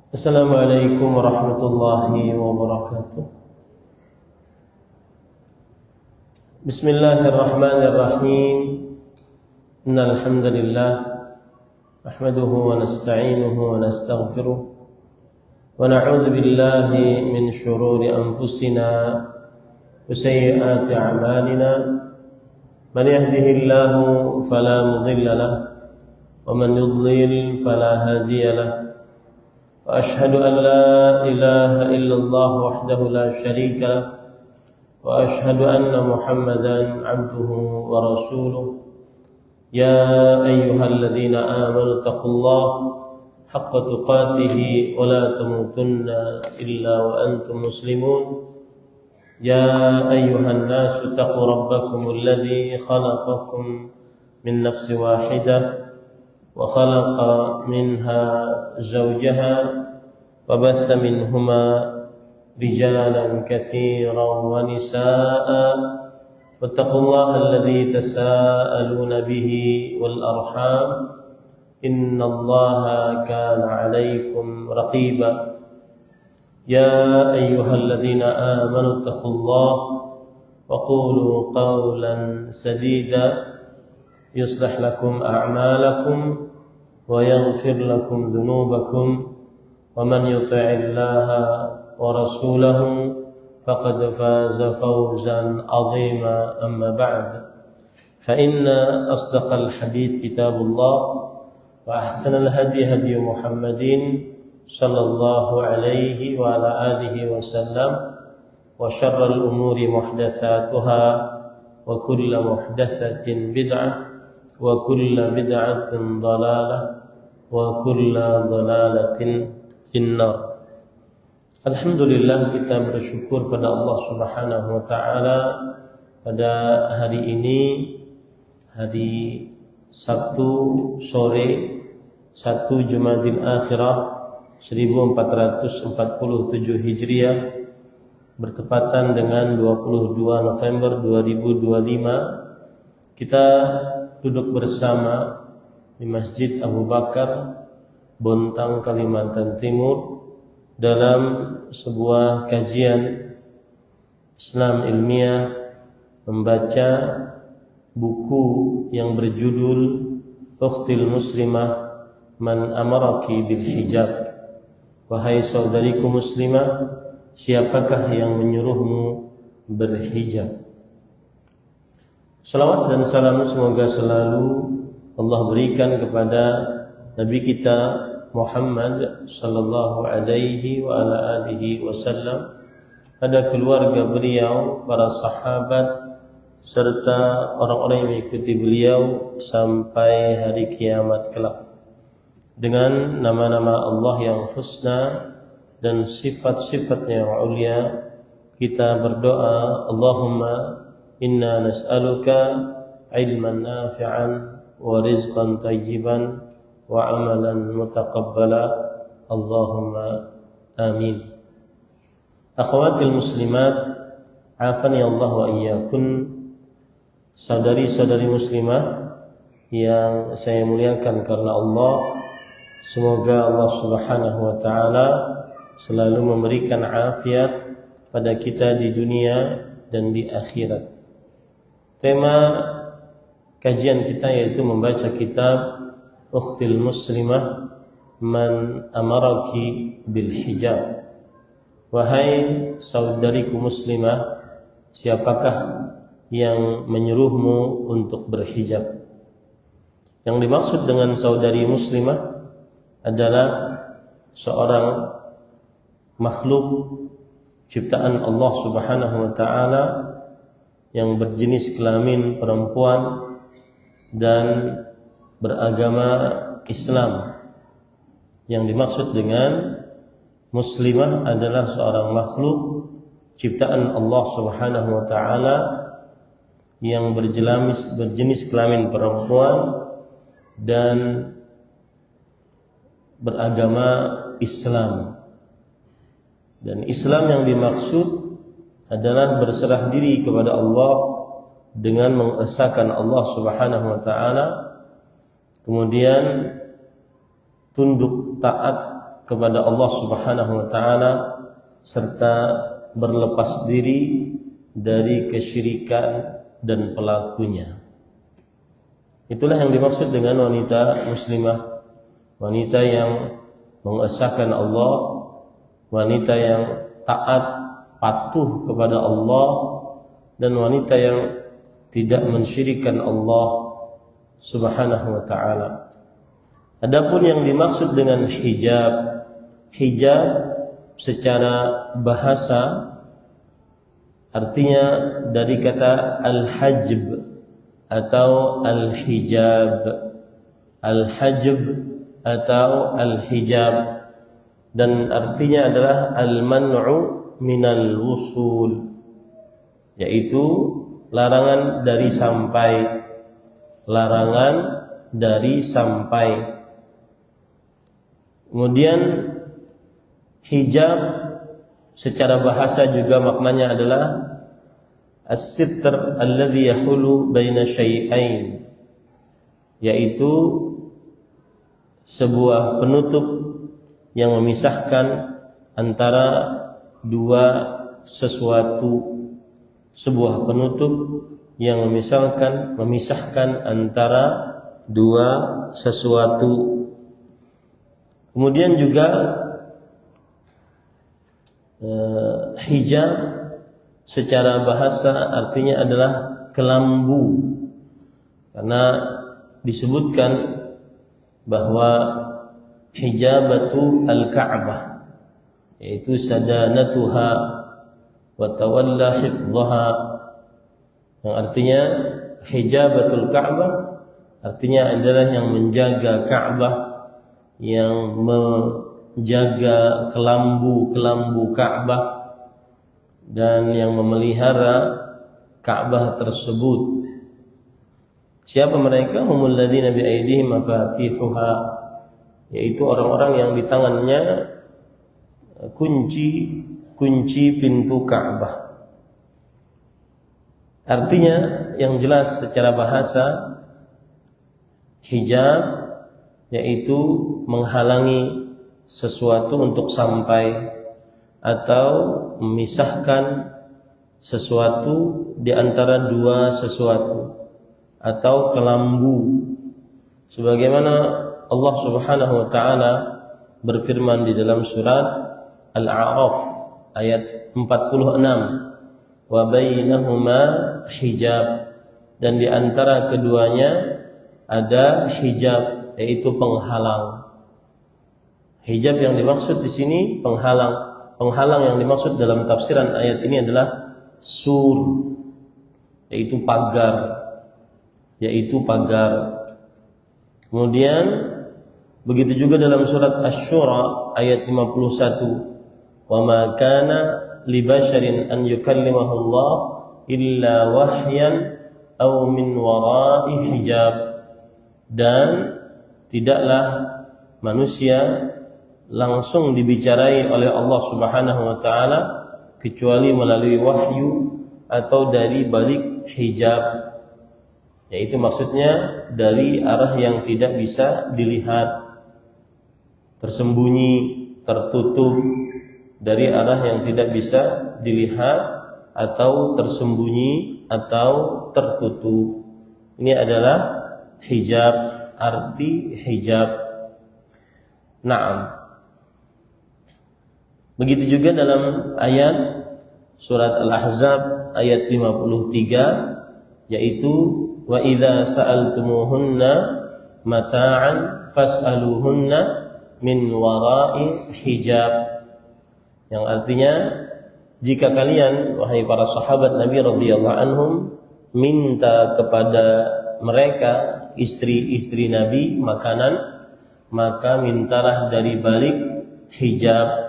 Assalamualaikum warahmatullahi wabarakatuh. Bismillahirrahmanirrahim. Innal hamdalillah nahmaduhu wa nasta'inuhu wa nastaghfiruh wa na'udzu billahi min shururi anfusina wa sayyiati a'malina. Man yahdihillahu fala mudilla lahu wa man yudlil fala hadiya lahu. وأشهد أن لا إله إلا الله وحده لا شريك له وأشهد أن محمدا عبده ورسوله يا أيها الذين آمنوا اتقوا الله حق تقاته ولا تموتن إلا وأنتم مسلمون يا أيها الناس اتقوا ربكم الذي خلقكم من نفس واحدة وخلق منها زوجها وبث منهما رجالا كثيرا ونساء واتقوا الله الذي تساءلون به والأرحام إن الله كان عليكم رقيبا يا أيها الذين آمنوا اتقوا الله وقولوا قولا سديدا يصلح لكم أعمالكم ويغفر لكم ذنوبكم ومن يطع الله ورسوله فقد فاز فوزا عظيما أما بعد فإن أصدق الحديث كتاب الله وأحسن الهدي هدي محمد صلى الله عليه وعلى آله وسلم وشر الأمور محدثاتها وكل محدثة بدعة وكل بدعة ضلالة وكل ضلالة في النار. Alhamdulillah, kita bersyukur pada Allah Subhanahu wa taala pada hari ini, hari Sabtu sore 1 Jumadil Akhirah 1447 Hijriah bertepatan dengan 22 November 2025. Kita duduk bersama di Masjid Abu Bakar, Bontang, Kalimantan Timur, dalam sebuah kajian Islam ilmiah, membaca buku yang berjudul Ukhtil Muslimah Man Amaraki Bil Hijab. Wahai saudariku muslimah, siapakah yang menyuruhmu berhijab? Salawat dan salam semoga selalu Allah berikan kepada Nabi kita Muhammad sallallahu alaihi wa ala alihi wasallam, pada keluarga beliau, para sahabat, serta orang-orang yang mengikuti beliau sampai hari kiamat kelak. Dengan nama-nama Allah yang husna dan sifat-sifatnya yang ulia, kita berdoa, Allahumma inna nas'aluka ilman nafi'an wa rizqan tayyiban wa amalan mutaqabbala, Allahumma amin. Akhwatil muslimat, afani Allah wa iyakun, saudari-saudari muslimah yang saya muliakan karena Allah, semoga Allah Subhanahu wa taala selalu memberikan afiat pada kita di dunia dan di akhirat. Tema kajian kita yaitu membaca kitab Ukhtil Muslimah Man Amaraki Bil Hijab. Wahai saudariku muslimah, siapakah yang menyuruhmu untuk berhijab? Yang dimaksud dengan saudari muslimah adalah seorang makhluk ciptaan Allah Subhanahu wa taala yang berjenis kelamin perempuan dan beragama Islam. Yang dimaksud dengan muslimah adalah seorang makhluk ciptaan Allah Subhanahu wa taala yang berjenis kelamin perempuan dan beragama Islam. Dan Islam yang dimaksud adalah berserah diri kepada Allah dengan mengesahkan Allah Subhanahu wa taala, kemudian tunduk taat kepada Allah Subhanahu wa taala serta berlepas diri dari kesyirikan dan pelakunya. Itulah yang dimaksud dengan wanita muslimah, wanita yang mengesahkan Allah, wanita yang taat, patuh kepada Allah, dan wanita yang tidak mensyirikkan Allah Subhanahu wa taala. Adapun yang dimaksud dengan hijab, hijab secara bahasa artinya dari kata al-hajb atau al-hijab, al-hajb atau al-hijab, dan artinya adalah al-man'u minal wusul, yaitu larangan dari sampai, larangan dari sampai. Kemudian hijab secara bahasa juga maknanya adalah as-sitr alladhi yahulu baina syai'ain, yaitu sebuah penutup yang memisahkan antara dua sesuatu, sebuah penutup yang memisahkan antara dua sesuatu. Kemudian juga hijab secara bahasa artinya adalah kelambu, karena disebutkan bahwa hijabatu al-Ka'bah, yaitu sadanatuha wa tawalla hifdhaha, yang artinya hijabatul Ka'bah artinya adalah yang menjaga Ka'bah, yang menjaga kelambu Ka'bah, dan yang memelihara Ka'bah tersebut. Siapa mereka? Humul ladzina bi aydihim mafatihuha, yaitu orang-orang yang di tangannya kunci pintu Ka'bah. Artinya yang jelas secara bahasa, hijab yaitu menghalangi sesuatu untuk sampai atau memisahkan sesuatu di antara dua sesuatu, atau kelambu, sebagaimana Allah Subhanahu wa taala berfirman di dalam surat Al-A'raf ayat 46, wa bainahuma hijab, dan di antara keduanya ada hijab, yaitu penghalang. Hijab yang dimaksud di sini penghalang. Penghalang yang dimaksud dalam tafsiran ayat ini adalah sur, yaitu pagar, Kemudian begitu juga dalam surat Asy-Syura ayat 51, wa ma kana li basharin an yukallimahu Allah illa wahyan aw min wara'i hijab, dan tidaklah manusia langsung dibicarai oleh Allah Subhanahu wa taala kecuali melalui wahyu atau dari balik hijab, yaitu maksudnya dari arah yang tidak bisa dilihat, tersembunyi, tertutup, dari arah yang tidak bisa dilihat atau tersembunyi atau tertutup. Ini adalah hijab, arti hijab. Naam. Begitu juga dalam ayat surat Al-Ahzab ayat 53, yaitu wa idza sa'altumuhunna mata'an fas'aluhunna min wara'i hijab, yang artinya jika kalian wahai para sahabat Nabi radhiyallahu anhum minta kepada mereka istri-istri Nabi makanan, maka mintalah dari balik hijab.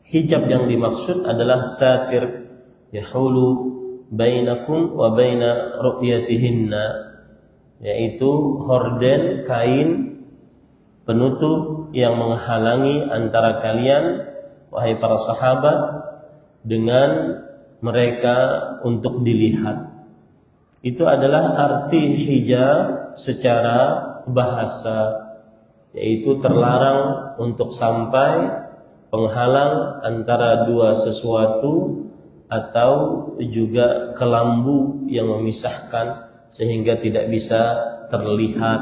Hijab yang dimaksud adalah satir yahulu bainakum wa baina ru'yatihinna, yaitu horden, kain penutup yang menghalangi antara kalian wahai para sahabat dengan mereka untuk dilihat. Itu adalah arti hijab secara bahasa. yaitu terlarang untuk sampai penghalang antara dua sesuatu atau juga kelambu yang memisahkan sehingga tidak bisa terlihat.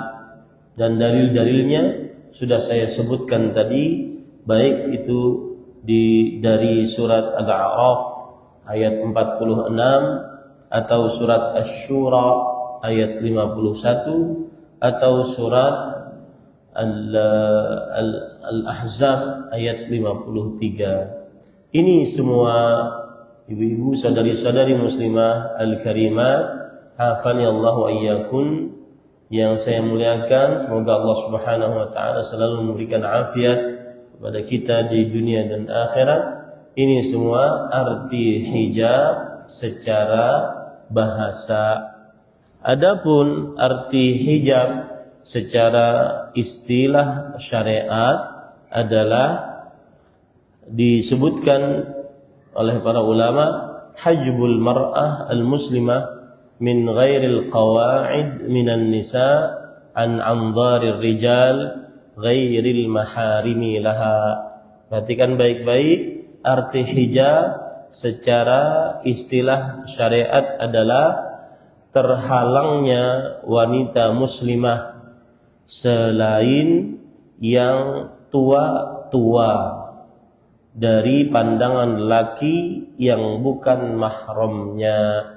Dan dalil-dalilnya sudah saya sebutkan tadi, baik itu dari surat Al-A'raf ayat 46 atau surat Asy-Syura ayat 51 atau surat Al-Ahzab ayat 53. Ini semua ibu-ibu, saudari-saudari muslimah al-karimat, hafani Allah wa iyyakum, yang saya muliakan. Semoga Allah Subhanahu wa taala selalu memberikan afiat kepada kita di dunia dan akhirat. Ini semua arti hijab secara bahasa. Adapun arti hijab secara istilah syariat adalah disebutkan oleh para ulama, hajbul mar'ah al-muslimah min ghairil qawa'id minan nisa an anzarir rijal ghairil maharimi laha. Perhatikan baik-baik, arti hijab secara istilah syariat adalah terhalangnya wanita muslimah selain yang tua-tua dari pandangan laki yang bukan mahramnya.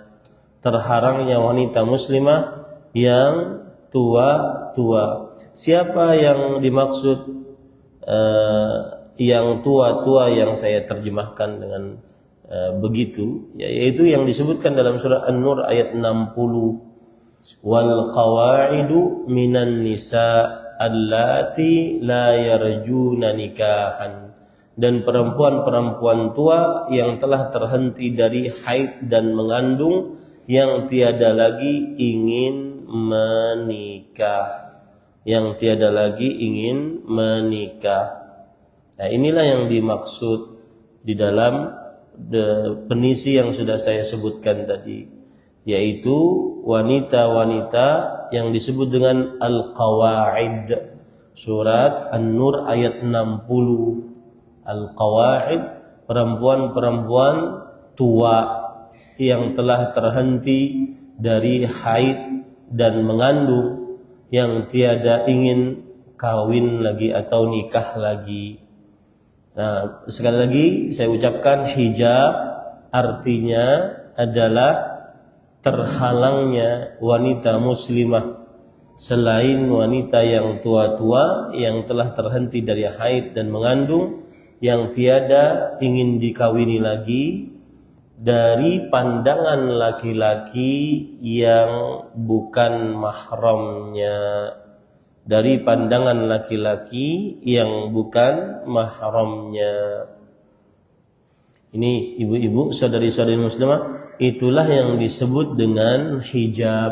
Terharangnya wanita muslimah yang tua-tua. Siapa yang dimaksud yang tua-tua yang saya terjemahkan dengan begitu, yaitu yang disebutkan dalam surah An-Nur ayat 60. Wal qawa'idu minan nisa allati la yarjuna nikahan. Dan perempuan-perempuan tua yang telah terhenti dari haid dan mengandung, yang tiada lagi ingin menikah. Yang tiada lagi ingin menikah. Nah, inilah yang dimaksud di dalam definisi yang sudah saya sebutkan tadi, yaitu wanita-wanita yang disebut dengan al-qawa'id. Surat An-Nur ayat 60. Al-qawa'id, perempuan-perempuan tua yang telah terhenti dari haid dan mengandung, yang tiada ingin kawin lagi atau nikah lagi. Nah, sekali lagi saya ucapkan, hijab artinya adalah terhalangnya wanita muslimah selain wanita yang tua-tua yang telah terhenti dari haid dan mengandung, yang tiada ingin dikawini lagi dari pandangan laki-laki yang bukan mahramnya. Dari pandangan laki-laki yang bukan mahramnya. Ini ibu-ibu, saudari-saudari muslimah, itulah yang disebut dengan hijab.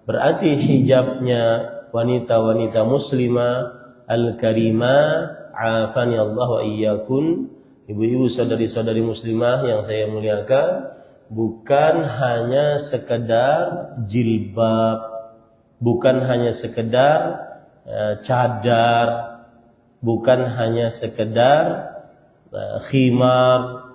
Berarti hijabnya wanita-wanita muslimah al-karimah, afani Allah wa iyyakum, ibu-ibu, saudari-saudari muslimah yang saya muliakan, bukan hanya sekedar jilbab, bukan hanya sekedar cadar, bukan hanya sekedar khimar,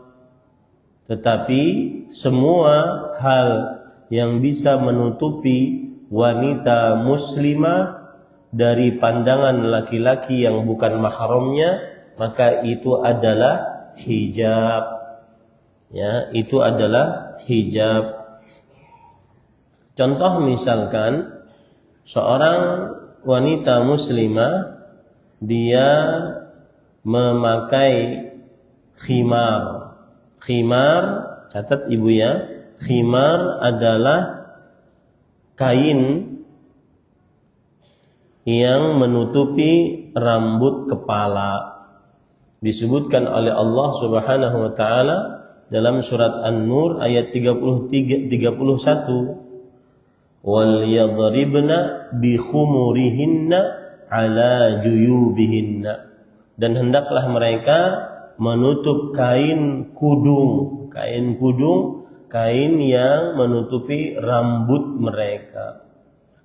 tetapi semua hal yang bisa menutupi wanita muslimah dari pandangan laki-laki yang bukan mahramnya, maka itu adalah hijab. Ya, itu adalah hijab. Contoh misalkan seorang wanita muslimah, dia memakai khimar. Khimar, catat ibu ya, khimar adalah kain yang menutupi rambut kepala. Disebutkan oleh Allah Subhanahu wa taala dalam surat An-Nur ayat 31, wal yadribna bi khumurihinna ala juyubihinna, dan hendaklah mereka menutup kain kudung, kain yang menutupi rambut mereka.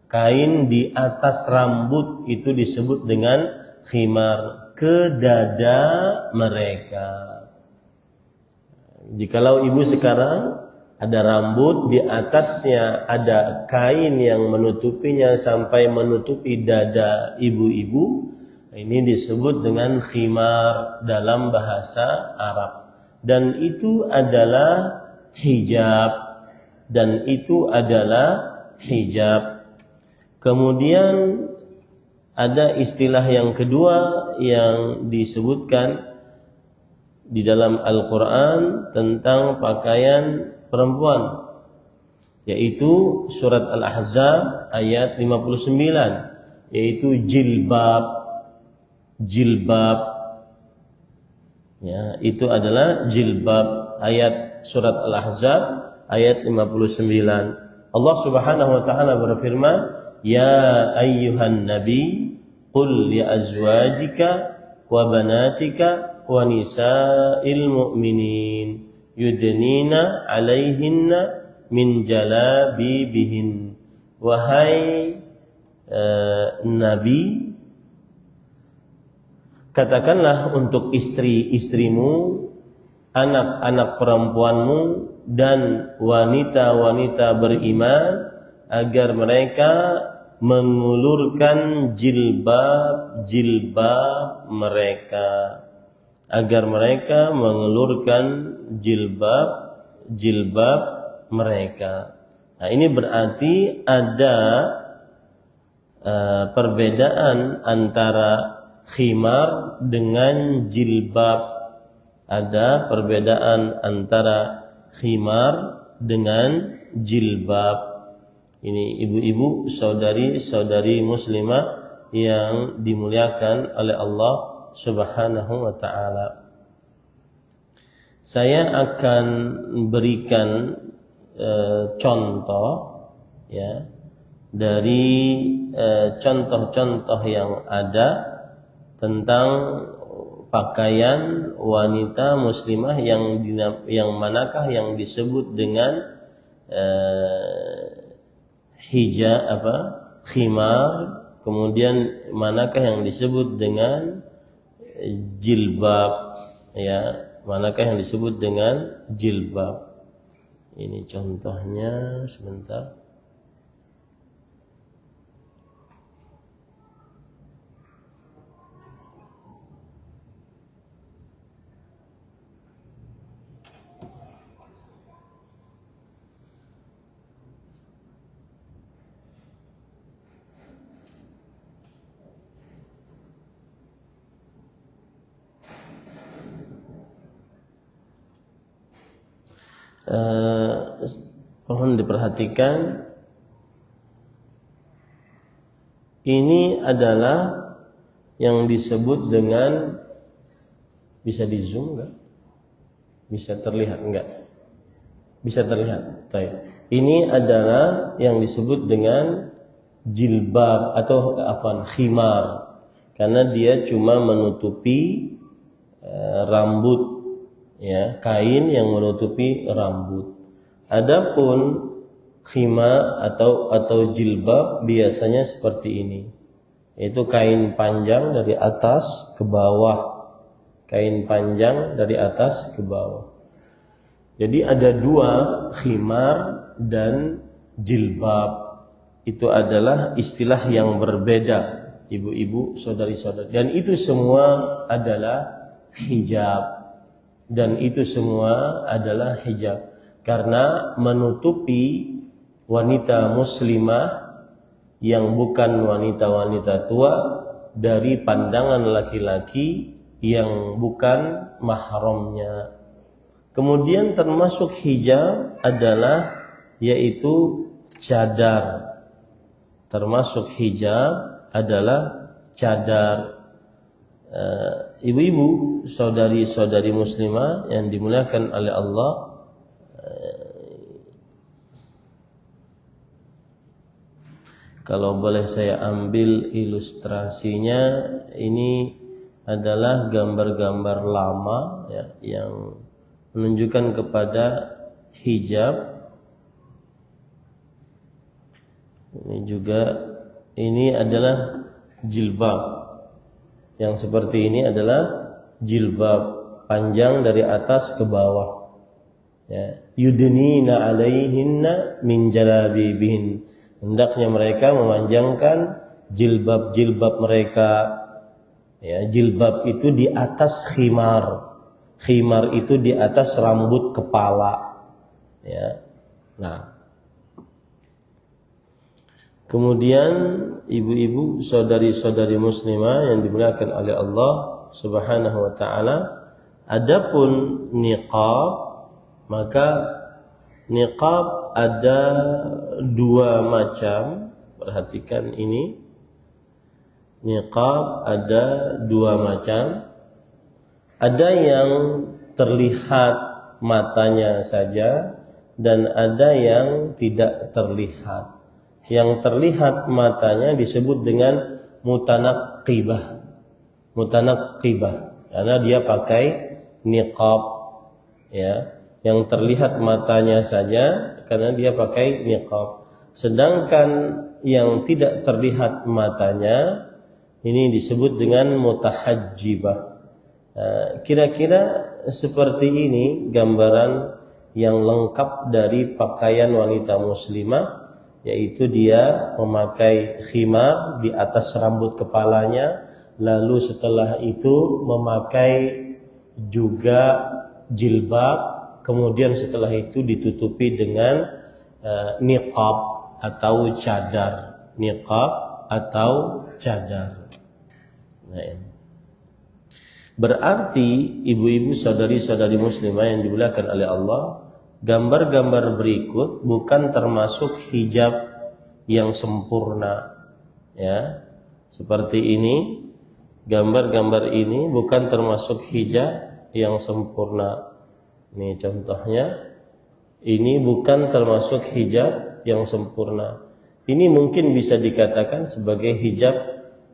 Kain di atas rambut itu disebut dengan khimar ke dada mereka. Jikalau ibu sekarang ada rambut, di atasnya ada kain yang menutupinya sampai menutupi dada ibu-ibu, ini disebut dengan khimar dalam bahasa Arab. Dan itu adalah hijab. Dan itu adalah hijab. Kemudian ada istilah yang kedua yang disebutkan di dalam Al-Quran tentang pakaian perempuan, yaitu surat Al-Ahzab ayat 59, yaitu jilbab. Jilbab, ya, itu adalah jilbab. Ayat surat Al-Ahzab ayat 59. Allah Subhanahu wa taala berfirman, ya ayyuhan nabi qul li azwajika wa banatika wa nisa'il mu'minin yudnina 'alaihinna min jalabibihin. Wahai nabi, katakanlah untuk istri-istrimu, anak-anak perempuanmu, dan wanita-wanita beriman agar mereka mengulurkan jilbab-jilbab mereka. Agar mereka mengulurkan jilbab mereka. Nah, ini berarti ada perbedaan antara khimar dengan jilbab. Ada perbedaan antara khimar dengan jilbab. Ini ibu-ibu, saudari-saudari muslimah yang dimuliakan oleh Allah Subhanahu wa ta'ala. Saya akan berikan contoh, ya, dari contoh-contoh yang ada tentang pakaian wanita muslimah yang manakah yang disebut dengan hijab, khimar, kemudian manakah yang disebut dengan jilbab, ya, manakah yang disebut dengan jilbab. Ini contohnya, sebentar. Mohon diperhatikan, ini adalah yang disebut dengan, bisa di zoom enggak? Bisa terlihat enggak? Bisa terlihat. Baik. Ini adalah yang disebut dengan jilbab atau khimar, karena dia cuma menutupi rambut, ya, kain yang menutupi rambut. Adapun khimar atau jilbab biasanya seperti ini, yaitu kain panjang dari atas ke bawah. Kain panjang dari atas ke bawah. Jadi ada dua, khimar dan jilbab. Itu adalah istilah yang berbeda, ibu-ibu, saudari-saudari. Dan itu semua adalah hijab. Dan itu semua adalah hijab. Karena menutupi wanita muslimah yang bukan wanita-wanita tua dari pandangan laki-laki yang bukan mahramnya. Kemudian termasuk hijab adalah yaitu cadar. Termasuk hijab adalah cadar. Ibu-ibu, saudari-saudari muslimah yang dimuliakan oleh Allah, kalau boleh saya ambil ilustrasinya, ini adalah gambar-gambar lama, ya, yang menunjukkan kepada hijab. Ini juga, ini adalah jilbab, Yang seperti ini adalah jilbab panjang dari atas ke bawah. Ya, yudnina alaihinna min jalabibihin. Hendaknya mereka memanjangkan jilbab-jilbab mereka. Ya, jilbab itu di atas khimar. Khimar itu di atas rambut kepala. Ya. Nah, kemudian ibu-ibu, saudari-saudari muslimah yang dimuliakan oleh Allah Subhanahu wa taala, adapun niqab, maka niqab ada dua macam. Perhatikan ini. Niqab ada dua macam. Ada yang terlihat matanya saja dan ada yang tidak terlihat. Yang terlihat matanya disebut dengan mutanaqqibah. Mutanaqqibah karena dia pakai niqab, ya. Yang terlihat matanya saja karena dia pakai niqab. Sedangkan yang tidak terlihat matanya ini disebut dengan mutahajjibah. Kira-kira seperti ini gambaran yang lengkap dari pakaian wanita muslimah, yaitu dia memakai khimar di atas rambut kepalanya, lalu setelah itu memakai juga jilbab, kemudian setelah itu ditutupi dengan niqab atau cadar. Niqab atau cadar. Nah, berarti ibu-ibu, saudari-saudari muslimah yang dimuliakan oleh Allah, gambar-gambar berikut bukan termasuk hijab yang sempurna, ya. Seperti ini, gambar-gambar ini bukan termasuk hijab yang sempurna. Ini contohnya, ini bukan termasuk hijab yang sempurna. Ini mungkin bisa dikatakan sebagai hijab,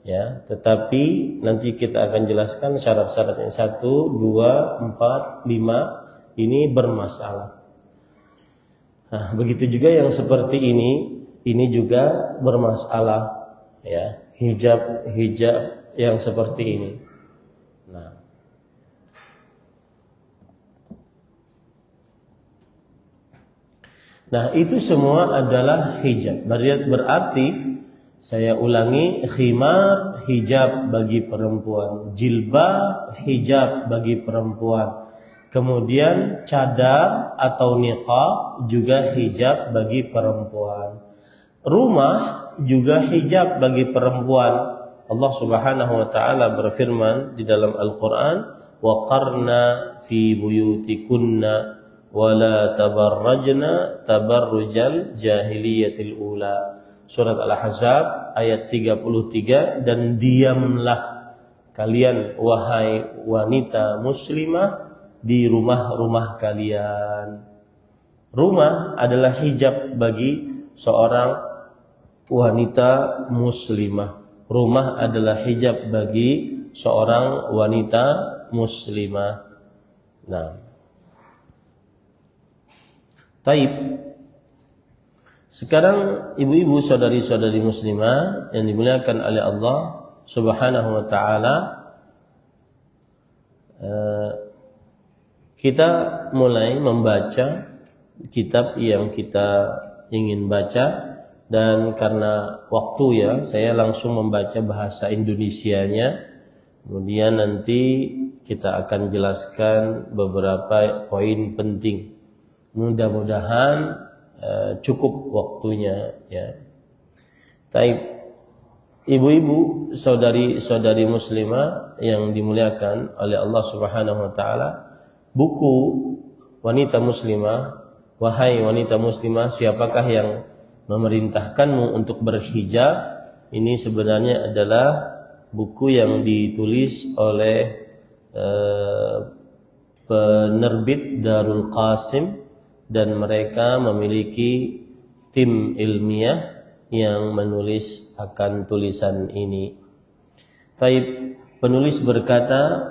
ya, tetapi nanti kita akan jelaskan syarat-syaratnya. 1, 2, 4, 5 ini bermasalah. Nah, begitu juga yang seperti ini juga bermasalah, ya, hijab yang seperti ini. Nah, itu semua adalah hijab. Berarti saya ulangi, khimar hijab bagi perempuan, jilbab hijab bagi perempuan. Kemudian cadar atau niqab juga hijab bagi perempuan. Rumah juga hijab bagi perempuan. Allah Subhanahu wa taala berfirman di dalam Al-Qur'an, "Wa qarna fi buyutikunna wala tabarrajna tabarrujal jahiliyatil ula." Surat Al-Ahzab ayat 33, dan diamlah kalian wahai wanita muslimah di rumah-rumah kalian. Rumah adalah hijab bagi seorang wanita muslimah. Rumah adalah hijab bagi seorang wanita muslimah. Nah, taib. Sekarang ibu-ibu, saudari-saudari muslimah yang dimuliakan oleh Allah Subhanahu wa taala, kita mulai membaca kitab yang kita ingin baca, dan karena waktu, ya, saya langsung membaca bahasa Indonesianya. Kemudian nanti kita akan jelaskan beberapa poin penting. Mudah-mudahan cukup waktunya, ya. Taib. Ibu-ibu, saudari-saudari muslimah yang dimuliakan oleh Allah Subhanahu wa taala, buku wanita muslimah, wahai wanita muslimah, siapakah yang memerintahkanmu untuk berhijab? Ini sebenarnya adalah buku yang ditulis oleh penerbit Darul Qasim, dan mereka memiliki tim ilmiah yang menulis akan tulisan ini. Taib. Penulis berkata,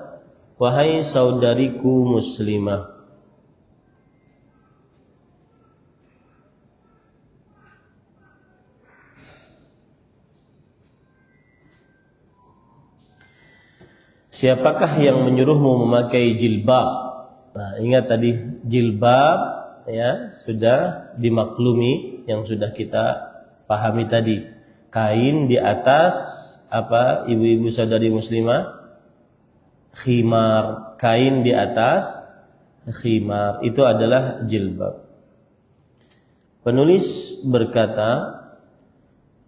wahai saudariku muslimah, siapakah yang menyuruhmu memakai jilbab? Nah, ingat tadi jilbab ya sudah dimaklumi, yang sudah kita pahami tadi. Kain di atas apa ibu-ibu saudari muslimah? Khimar. Kain di atas khimar itu adalah jilbab. Penulis berkata,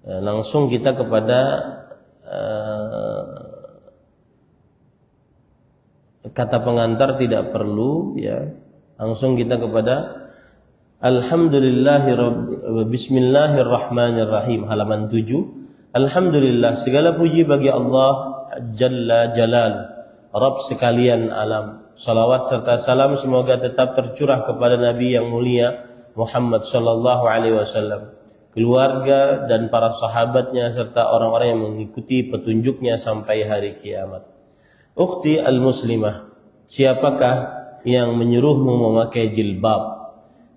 langsung kita kepada kata pengantar tidak perlu ya. Langsung kita kepada Bismillahirrahmanirrahim halaman 7. Alhamdulillah, segala puji bagi Allah Jalla Jalal, Rabb sekalian alam. Salawat serta salam semoga tetap tercurah kepada Nabi yang mulia Muhammad sallallahu alaihi wasallam, keluarga dan para sahabatnya serta orang-orang yang mengikuti petunjuknya sampai hari kiamat. Ukhti al-muslimah, siapakah yang menyuruhmu memakai jilbab?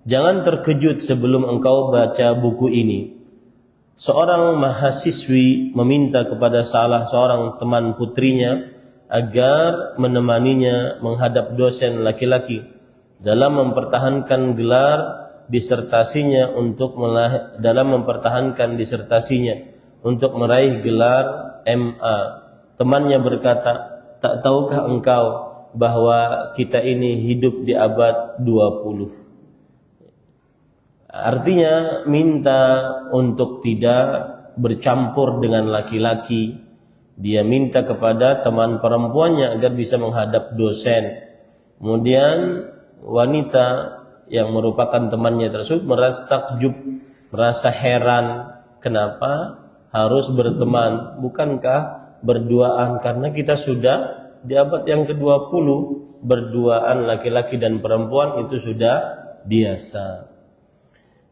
Jangan terkejut sebelum engkau baca buku ini. Seorang mahasiswi meminta kepada salah seorang teman putrinya agar menemaninya menghadap dosen laki-laki dalam mempertahankan gelar disertasinya untuk meraih gelar MA. Temannya berkata, tak tahukah engkau bahwa kita ini hidup di abad 20? Artinya minta untuk tidak bercampur dengan laki-laki. Dia minta kepada teman perempuannya agar bisa menghadap dosen. Kemudian wanita yang merupakan temannya tersebut merasa takjub, merasa heran, kenapa harus berteman, bukankah berduaan? Karena kita sudah di abad yang ke-20, berduaan laki-laki dan perempuan itu sudah biasa.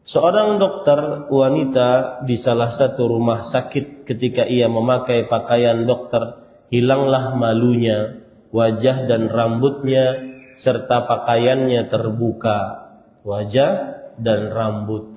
Seorang dokter wanita di salah satu rumah sakit, ketika ia memakai pakaian dokter, hilanglah malunya, wajah dan rambutnya serta pakaiannya terbuka, wajah dan rambut.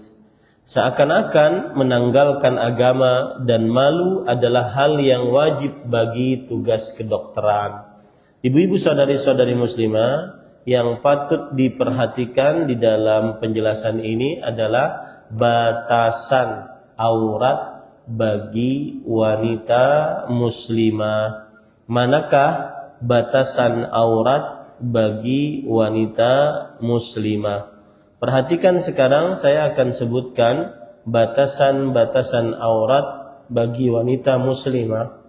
Seakan-akan menanggalkan agama dan malu adalah hal yang wajib bagi tugas kedokteran. Ibu-ibu saudari-saudari muslimah, yang patut diperhatikan di dalam penjelasan ini adalah batasan aurat bagi wanita muslimah. Manakah batasan aurat bagi wanita muslimah? Perhatikan sekarang saya akan sebutkan batasan-batasan aurat bagi wanita muslimah.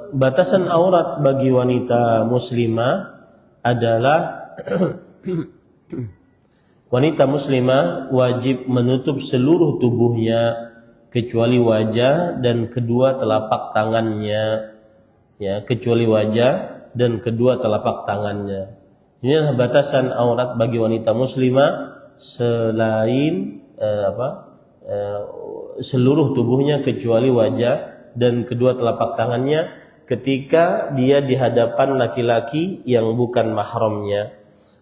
Batasan aurat bagi wanita muslimah adalah wanita muslimah wajib menutup seluruh tubuhnya kecuali wajah dan kedua telapak tangannya, ya, kecuali wajah dan kedua telapak tangannya. Ini adalah batasan aurat bagi wanita muslimah selain seluruh tubuhnya kecuali wajah dan kedua telapak tangannya ketika dia di hadapan laki-laki yang bukan mahramnya.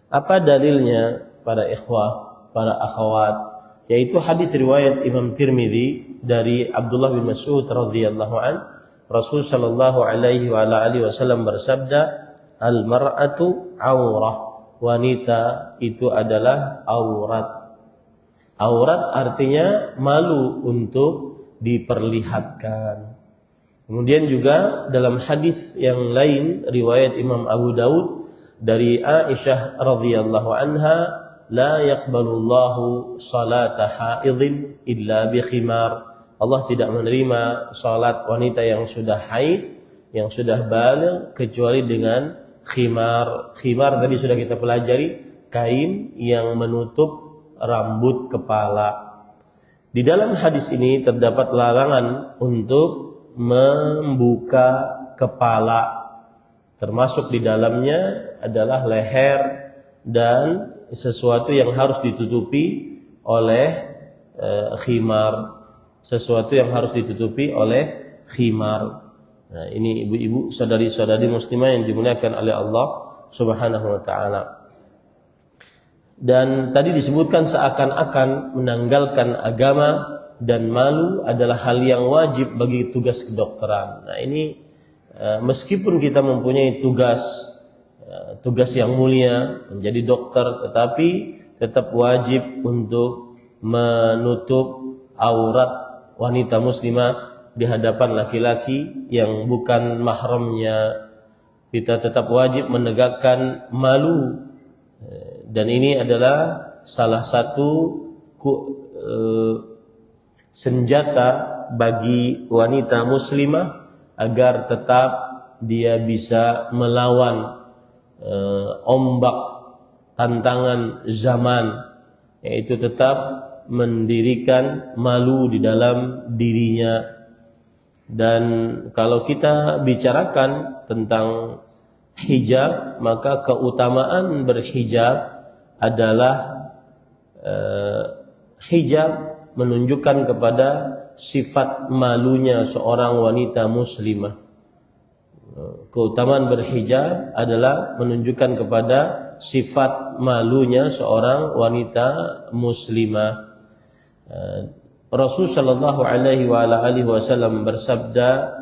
Apa dalilnya para ikhwah, para akhwat? Yaitu hadis riwayat Imam Tirmidzi dari Abdullah bin Mas'ud radhiyallahu an, Rasul sallallahu alaihi wa alihi wasallam bersabda, al-mar'atu aurah, wanita itu adalah aurat. Aurat artinya malu untuk diperlihatkan. Kemudian juga dalam hadis yang lain riwayat Imam Abu Daud dari Aisyah radhiyallahu anha, la yaqbalullahu salata haidin illa bi khimar. Allah tidak menerima salat wanita yang sudah haid, yang sudah baligh, kecuali dengan khimar. Khimar tadi sudah kita pelajari, kain yang menutup rambut kepala. Di dalam hadis ini terdapat larangan untuk membuka kepala, termasuk di dalamnya adalah leher dan sesuatu yang harus ditutupi oleh khimar, sesuatu yang harus ditutupi oleh khimar. Nah, ini ibu-ibu saudari-saudari muslimah yang dimuliakan oleh Allah Subhanahu wa taala. Dan tadi disebutkan seakan-akan menanggalkan agama dan malu adalah hal yang wajib bagi tugas kedokteran. Nah, ini meskipun kita mempunyai tugas yang mulia menjadi dokter, tetapi tetap wajib untuk menutup aurat wanita muslimah di hadapan laki-laki yang bukan mahramnya. Kita tetap wajib menegakkan malu, dan ini adalah salah satu senjata bagi wanita muslimah agar tetap dia bisa melawan ombak tantangan zaman, yaitu tetap mendirikan malu di dalam dirinya. Dan kalau kita bicarakan tentang hijab, maka keutamaan berhijab adalah hijab menunjukkan kepada sifat malunya seorang wanita muslimah. Keutamaan berhijab adalah menunjukkan kepada sifat malunya seorang wanita muslimah. Rasul sallallahu alaihi wasallam bersabda,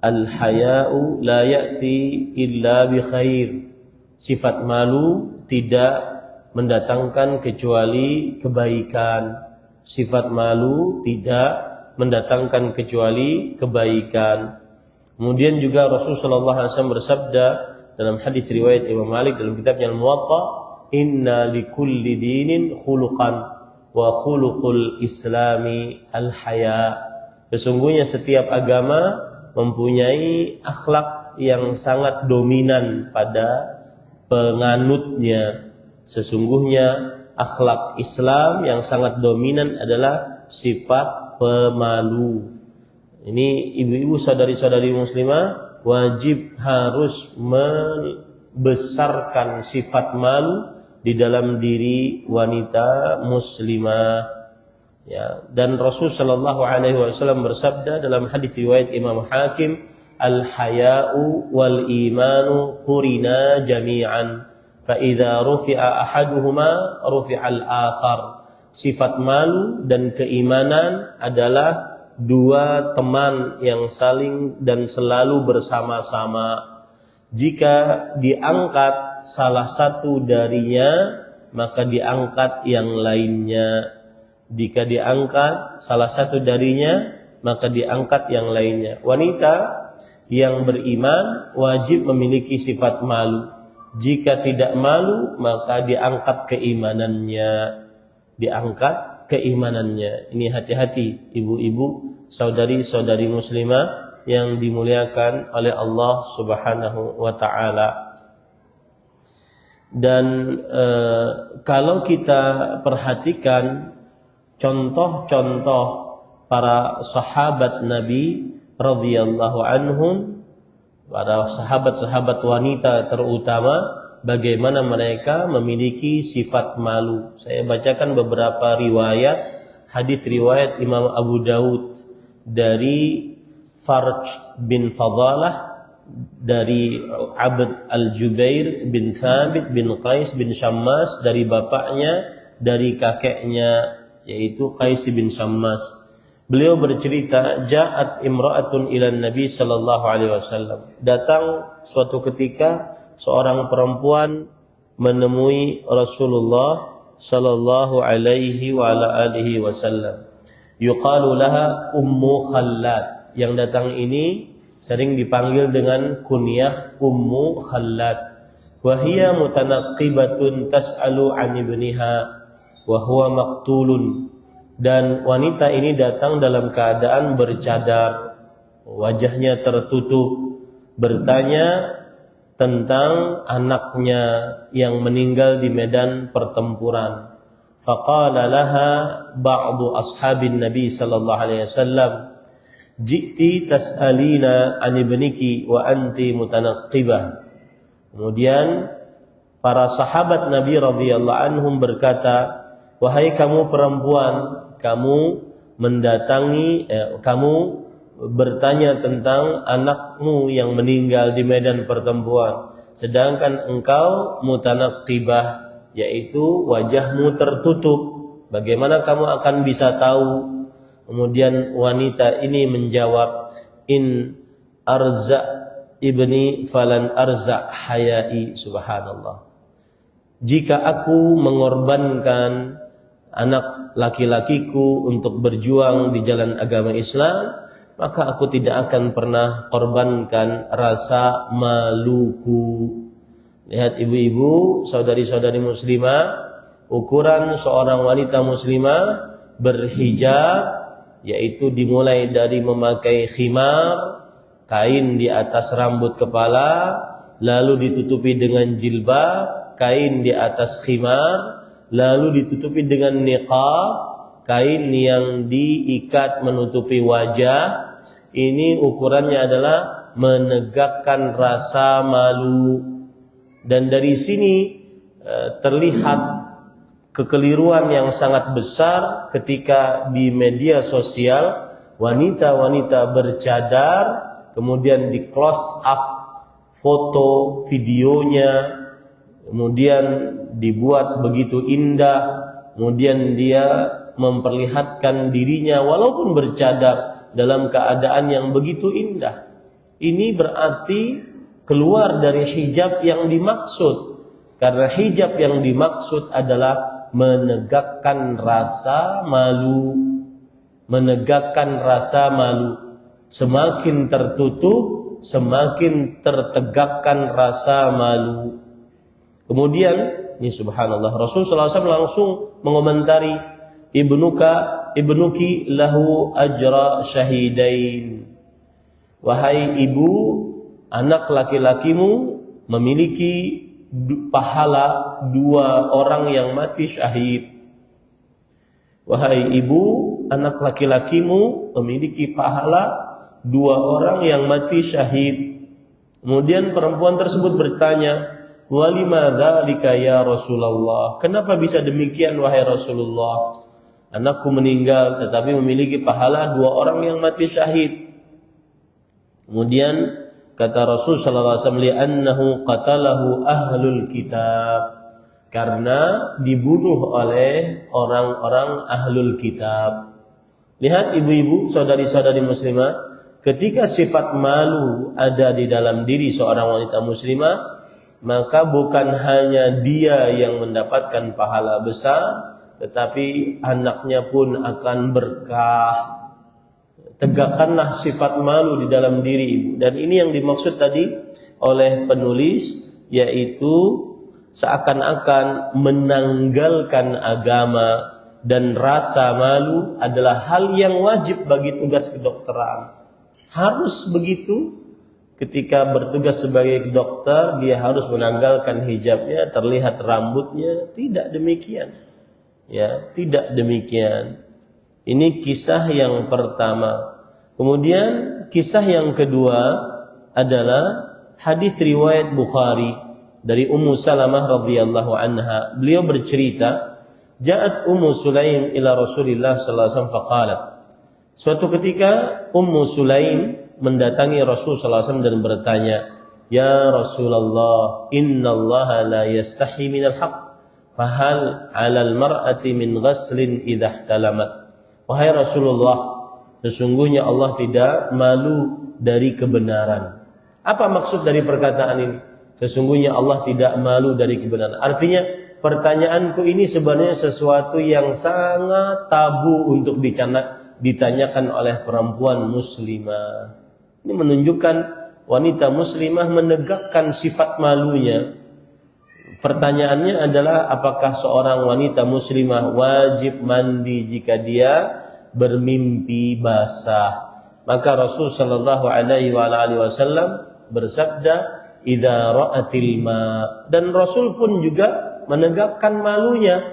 al-haya'u la ya'ti illa bi khair. Sifat malu tidak mendatangkan kecuali kebaikan. Sifat malu tidak mendatangkan kecuali kebaikan. Kemudian juga Rasul sallallahu alaihi wasallam bersabda dalam hadis riwayat Imam Malik dalam kitabnya Al-Muwatta, inna likulli dinin khuluqan wa khuluqul islami al-haya. Sesungguhnya setiap agama mempunyai akhlak yang sangat dominan pada penganutnya. Sesungguhnya akhlak Islam yang sangat dominan adalah sifat pemalu. Ini ibu-ibu saudari-saudari muslimah wajib harus membesarkan sifat malu di dalam diri wanita muslimah. Ya, dan Rasul sallallahu alaihi wasallam bersabda dalam hadis riwayat Imam Hakim, al-haya'u wal imanu qurina jami'an fa idza rufi'a ahaduhuma rufi'al akhar. Sifat malu dan keimanan adalah dua teman yang saling dan selalu bersama-sama. Jika diangkat salah satu darinya, maka diangkat yang lainnya. Jika diangkat salah satu darinya, maka diangkat yang lainnya. Wanita yang beriman wajib memiliki sifat malu. Jika tidak malu, maka diangkat keimanannya. Diangkat keimanannya. Ini hati-hati ibu-ibu, saudari-saudari muslimah yang dimuliakan oleh Allah Subhanahu wa taala. Dan kalau kita perhatikan contoh-contoh para sahabat Nabi radhiyallahu anhum, para sahabat-sahabat wanita terutama, bagaimana mereka memiliki sifat malu. Saya bacakan beberapa riwayat, hadis riwayat Imam Abu Daud dari Farj bin Fadalah, dari Abd al-Jubair bin Thabit bin Qais bin Syammas, dari bapaknya, dari kakeknya yaitu Qais bin Syammas. Beliau bercerita, ja'at imra'atun ila Nabi sallallahu alaihi wasallam. Datang suatu ketika seorang perempuan menemui Rasulullah sallallahu alaihi wa ala alihi wasallam. Yuqalu laha Ummu Khallad. Yang datang ini sering dipanggil dengan kunyah Ummu Khallad. Wa hiya mutanaqqibatun tas'alu 'an ibniha wa huwa maqtulun. Dan wanita ini datang dalam keadaan bercadar, wajahnya tertutup, bertanya tentang anaknya yang meninggal di medan pertempuran. Faqala laha ba'du ashabin Nabi sallallahu alaihi wasallam, ji'ti tas'alina an ibniki wa anti mutanaqqibah. Kemudian para sahabat Nabi radhiyallahu anhum berkata, wahai kamu perempuan, kamu bertanya tentang anakmu yang meninggal di medan pertempuran, sedangkan engkau mutanaqqibah, yaitu wajahmu tertutup. Bagaimana kamu akan bisa tahu? Kemudian wanita ini menjawab, in arza ibni falan arza hayai. Subhanallah. Jika aku mengorbankan anak laki-lakiku untuk berjuang di jalan agama Islam, maka aku tidak akan pernah korbankan rasa maluku. Lihat ibu-ibu, saudari-saudari muslimah, ukuran seorang wanita muslimah berhijab yaitu dimulai dari memakai khimar, kain di atas rambut kepala, lalu ditutupi dengan jilbab, kain di atas khimar, lalu ditutupi dengan niqab, kain yang diikat menutupi wajah. Ini ukurannya adalah menegakkan rasa malu. Dan dari sini terlihat kekeliruan yang sangat besar ketika di media sosial wanita-wanita bercadar kemudian di close up foto videonya, kemudian dibuat begitu indah, kemudian dia memperlihatkan dirinya walaupun bercadar dalam keadaan yang begitu indah. Ini berarti keluar dari hijab yang dimaksud. Karena hijab yang dimaksud adalah menegakkan rasa malu. Menegakkan rasa malu. Semakin tertutup, semakin tertegakkan rasa malu. Kemudian, ini subhanallah, Rasulullah SAW langsung mengomentari, ibnuki lahu ajra syahidain. Wahai ibu, anak laki-lakimu memiliki pahala 2 orang yang mati syahid. Wahai ibu, anak laki-lakimu memiliki pahala 2 orang yang mati syahid. Kemudian perempuan tersebut bertanya, walima dzalika ya Rasulullah? Kenapa bisa demikian wahai Rasulullah? Anakku meninggal tetapi memiliki pahala 2 orang yang mati syahid. Kemudian kata Rasul sallallahu alaihi wasallam, li'annahu qatalahu ahlul kitab, karena dibunuh oleh orang-orang ahlul kitab. Lihat ibu-ibu, saudari-saudari muslimah, ketika sifat malu ada di dalam diri seorang wanita muslimah, maka bukan hanya dia yang mendapatkan pahala besar, tetapi anaknya pun akan berkah. Tegakkanlah sifat malu di dalam diri ibu. Dan ini yang dimaksud tadi oleh penulis, yaitu seakan-akan menanggalkan agama dan rasa malu adalah hal yang wajib bagi tugas kedokteran. Harus begitu. Ketika bertugas sebagai dokter, dia harus menanggalkan hijabnya, terlihat rambutnya. Tidak demikian. Ya, tidak demikian. Ini kisah yang pertama. Kemudian kisah yang kedua adalah hadis riwayat Bukhari dari Ummu Salamah radhiyallahu anha. Beliau bercerita, "Ja'at Ummu Sulaim ila Rasulillah sallallahu alaihi wasallam faqalat." Suatu ketika Ummu Sulaim mendatangi Rasul sallallahu alaihi wasallam dan bertanya, "Ya Rasulullah, innallaha la yastahi minal haqq, fahal 'alal mar'ati min ghaslin idza ihtalamat?" Wahai Rasulullah, sesungguhnya Allah tidak malu dari kebenaran. Apa maksud dari perkataan ini? Sesungguhnya Allah tidak malu dari kebenaran. Artinya pertanyaanku ini sebenarnya sesuatu yang sangat tabu untuk ditanyakan oleh perempuan muslimah. Ini menunjukkan wanita muslimah menegakkan sifat malunya. Pertanyaannya adalah apakah seorang wanita muslimah wajib mandi jika dia bermimpi basah? Maka Rasul sallallahu alaihi wasallam bersabda, "Idza ra'atil ma." Dan Rasul pun juga menegakkan malunya,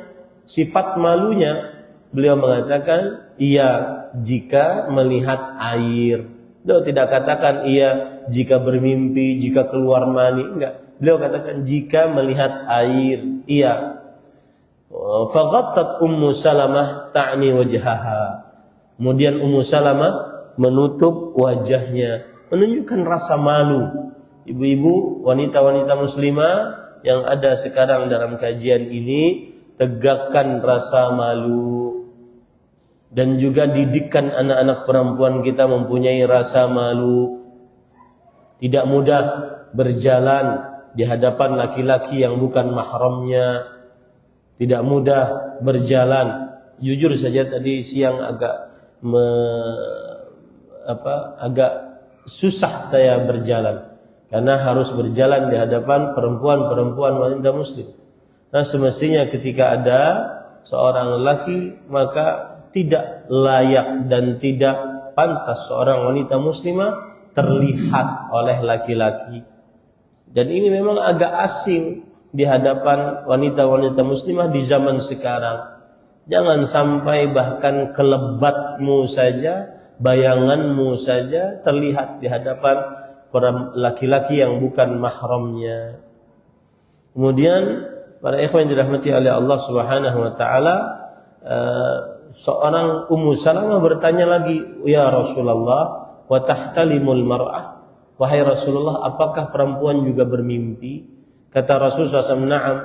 sifat malunya. Beliau mengatakan, "Iya jika melihat air." Beliau tidak katakan iya jika bermimpi, jika keluar mani, enggak. Beliau katakan jika melihat air, iya. Faghattat Ummu Salamah ta'ni wajhaha. Kemudian Ummu Salamah menutup wajahnya, menunjukkan rasa malu. Ibu-ibu, wanita-wanita muslimah yang ada sekarang dalam kajian ini, tegakkan rasa malu. Dan juga didikkan anak-anak perempuan kita mempunyai rasa malu. tidak mudah berjalan di hadapan laki-laki yang bukan mahramnya, tidak mudah berjalan. Jujur saja tadi siang agak susah saya berjalan karena harus berjalan di hadapan perempuan wanita muslim. Nah, semestinya ketika ada seorang lelaki maka tidak layak dan tidak pantas seorang wanita muslimah terlihat oleh laki-laki. Dan ini memang agak asing di hadapan wanita-wanita muslimah di zaman sekarang. Jangan sampai bahkan kelebatmu saja, bayanganmu saja terlihat di hadapan para laki-laki yang bukan mahramnya. Kemudian para ikhwan yang dirahmati oleh Allah Subhanahu wa taala, seorang Ummu Salamah bertanya lagi, "Ya Rasulullah, wa tahtalimul mar'ah?" Wahai Rasulullah, apakah perempuan juga bermimpi? Kata Rasulullah SAW, "Na'am,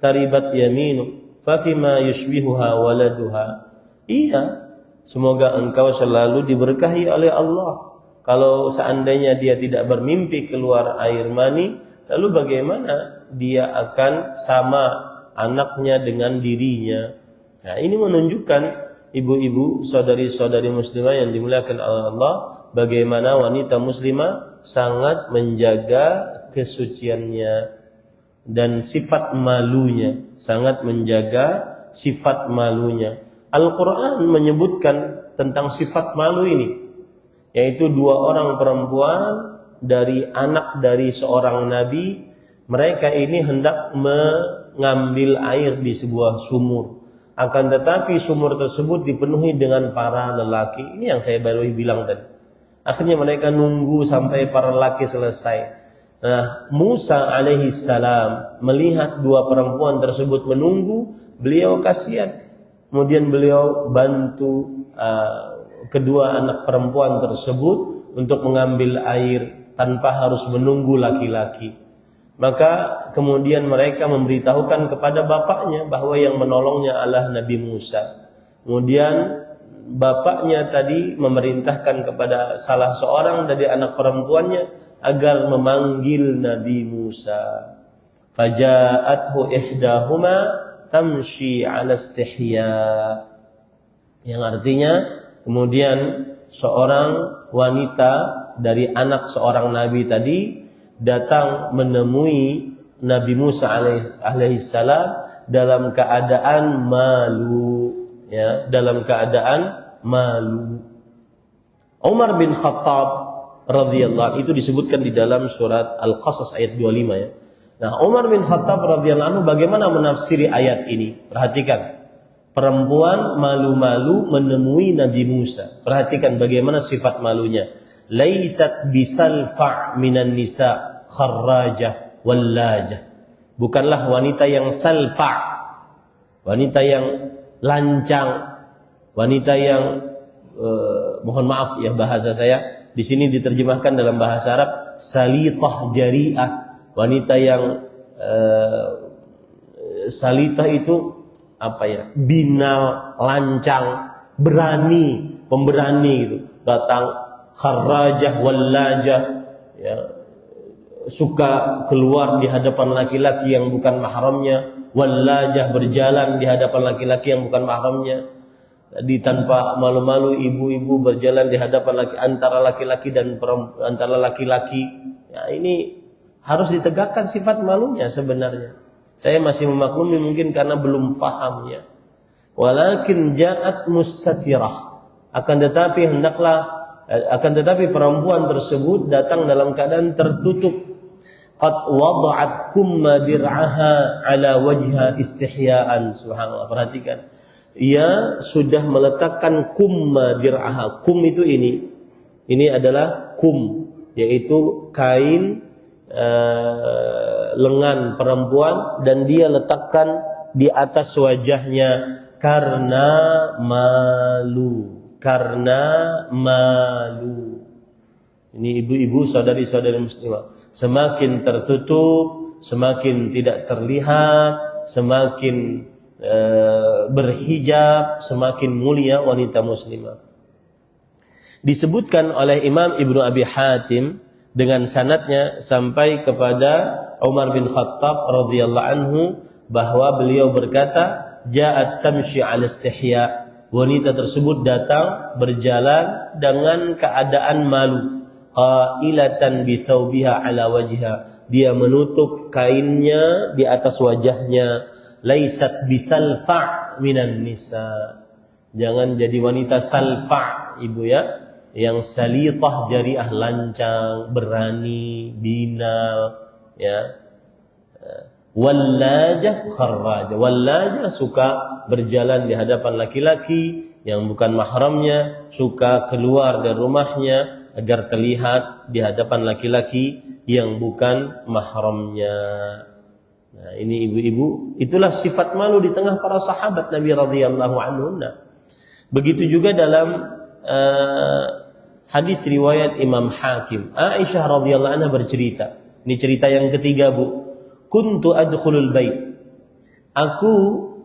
taribat yaminu, fa fima yushbihuha waladuha." Iya, semoga engkau selalu diberkahi oleh Allah. Kalau seandainya dia tidak bermimpi keluar air mani, lalu bagaimana dia akan sama anaknya dengan dirinya? Nah, ini menunjukkan ibu-ibu, saudari-saudari muslimah yang dimuliakan oleh Allah, bagaimana wanita muslimah sangat menjaga kesuciannya dan sifat malunya, sangat menjaga sifat malunya. Al-Quran menyebutkan tentang sifat malu ini, yaitu 2 orang perempuan dari anak dari seorang nabi. Mereka ini hendak mengambil air di sebuah sumur, akan tetapi sumur tersebut dipenuhi dengan para lelaki. Ini yang saya baru bilang tadi. Akhirnya mereka nunggu sampai para lelaki selesai. Nah, Musa alaihissalam melihat 2 perempuan tersebut menunggu, beliau kasihan. Kemudian beliau bantu kedua anak perempuan tersebut untuk mengambil air tanpa harus menunggu laki-laki. Maka kemudian mereka memberitahukan kepada bapaknya bahwa yang menolongnya adalah Nabi Musa. Kemudian bapaknya tadi memerintahkan kepada salah seorang dari anak perempuannya agar memanggil Nabi Musa. Faja'athu ihdahuma tamshi 'ala istihya. Yang artinya kemudian seorang wanita dari anak seorang nabi tadi datang menemui Nabi Musa alaihissalam dalam keadaan malu, ya, dalam keadaan malu. Umar bin Khattab radhiyallahu anhu, itu disebutkan di dalam surat Al-Qasas ayat 25, ya. Nah, Umar bin Khattab radhiyallahu anhu bagaimana menafsiri ayat ini? Perhatikan. Perempuan malu-malu menemui Nabi Musa. Perhatikan bagaimana sifat malunya. Laisat bisalfa' minan nisa kharrajah wallajah. Bukanlah wanita yang salfa', wanita yang lancang, wanita yang mohon maaf ya bahasa saya di sini diterjemahkan dalam bahasa Arab salitah jari'ah, wanita yang salitah itu apa ya, binal, lancang, berani, pemberani gitu. Datang kharrajah wallajah, ya, suka keluar di hadapan laki-laki yang bukan mahramnya, wallajah, berjalan di hadapan laki-laki yang bukan mahramnya. Jadi tanpa malu-malu ibu-ibu berjalan di hadapan antara laki-laki dan antara laki-laki. Ya, ini harus ditegakkan sifat malunya sebenarnya. Saya masih memaklumi mungkin karena belum fahamnya. Walakin ja'at mustatirah. Akan tetapi perempuan tersebut datang dalam keadaan tertutup. Qad wada'at kumma dir'aha ala wajha istihya'an. Subhanallah, perhatikan. Ia sudah meletakkan kumma dir'aha. Kum itu ini. Ini adalah kum, yaitu kain lengan perempuan, dan dia letakkan di atas wajahnya karena malu. Ini ibu-ibu, saudari-saudari muslimah, semakin tertutup, semakin tidak terlihat, semakin berhijab, semakin mulia wanita muslimah. Disebutkan oleh Imam Ibnu Abi Hatim dengan sanadnya sampai kepada Umar bin Khattab radhiyallahu anhu bahwa beliau berkata, ja'at tamshi 'ala istihya, wanita tersebut datang berjalan dengan keadaan malu, qailatan bi thawbiha 'ala wajhiha, dia menutup kainnya di atas wajahnya, laisat bisalfa' minan nisa, jangan jadi wanita salfa' ibu ya, yang salitah jariah, lancang, berani, binal ya. Wallajah kharrajah, wallajah suka berjalan di hadapan laki-laki yang bukan mahramnya, suka keluar dari rumahnya agar terlihat di hadapan laki-laki yang bukan mahramnya. Nah, ini ibu-ibu, itulah sifat malu di tengah para sahabat Nabi radhiyallahu anhu. Begitu juga dalam hadis riwayat Imam Hakim, Aisyah radhiyallahu anha bercerita. Ini cerita yang ketiga, Bu. Kuntu adkhulul bait. Aku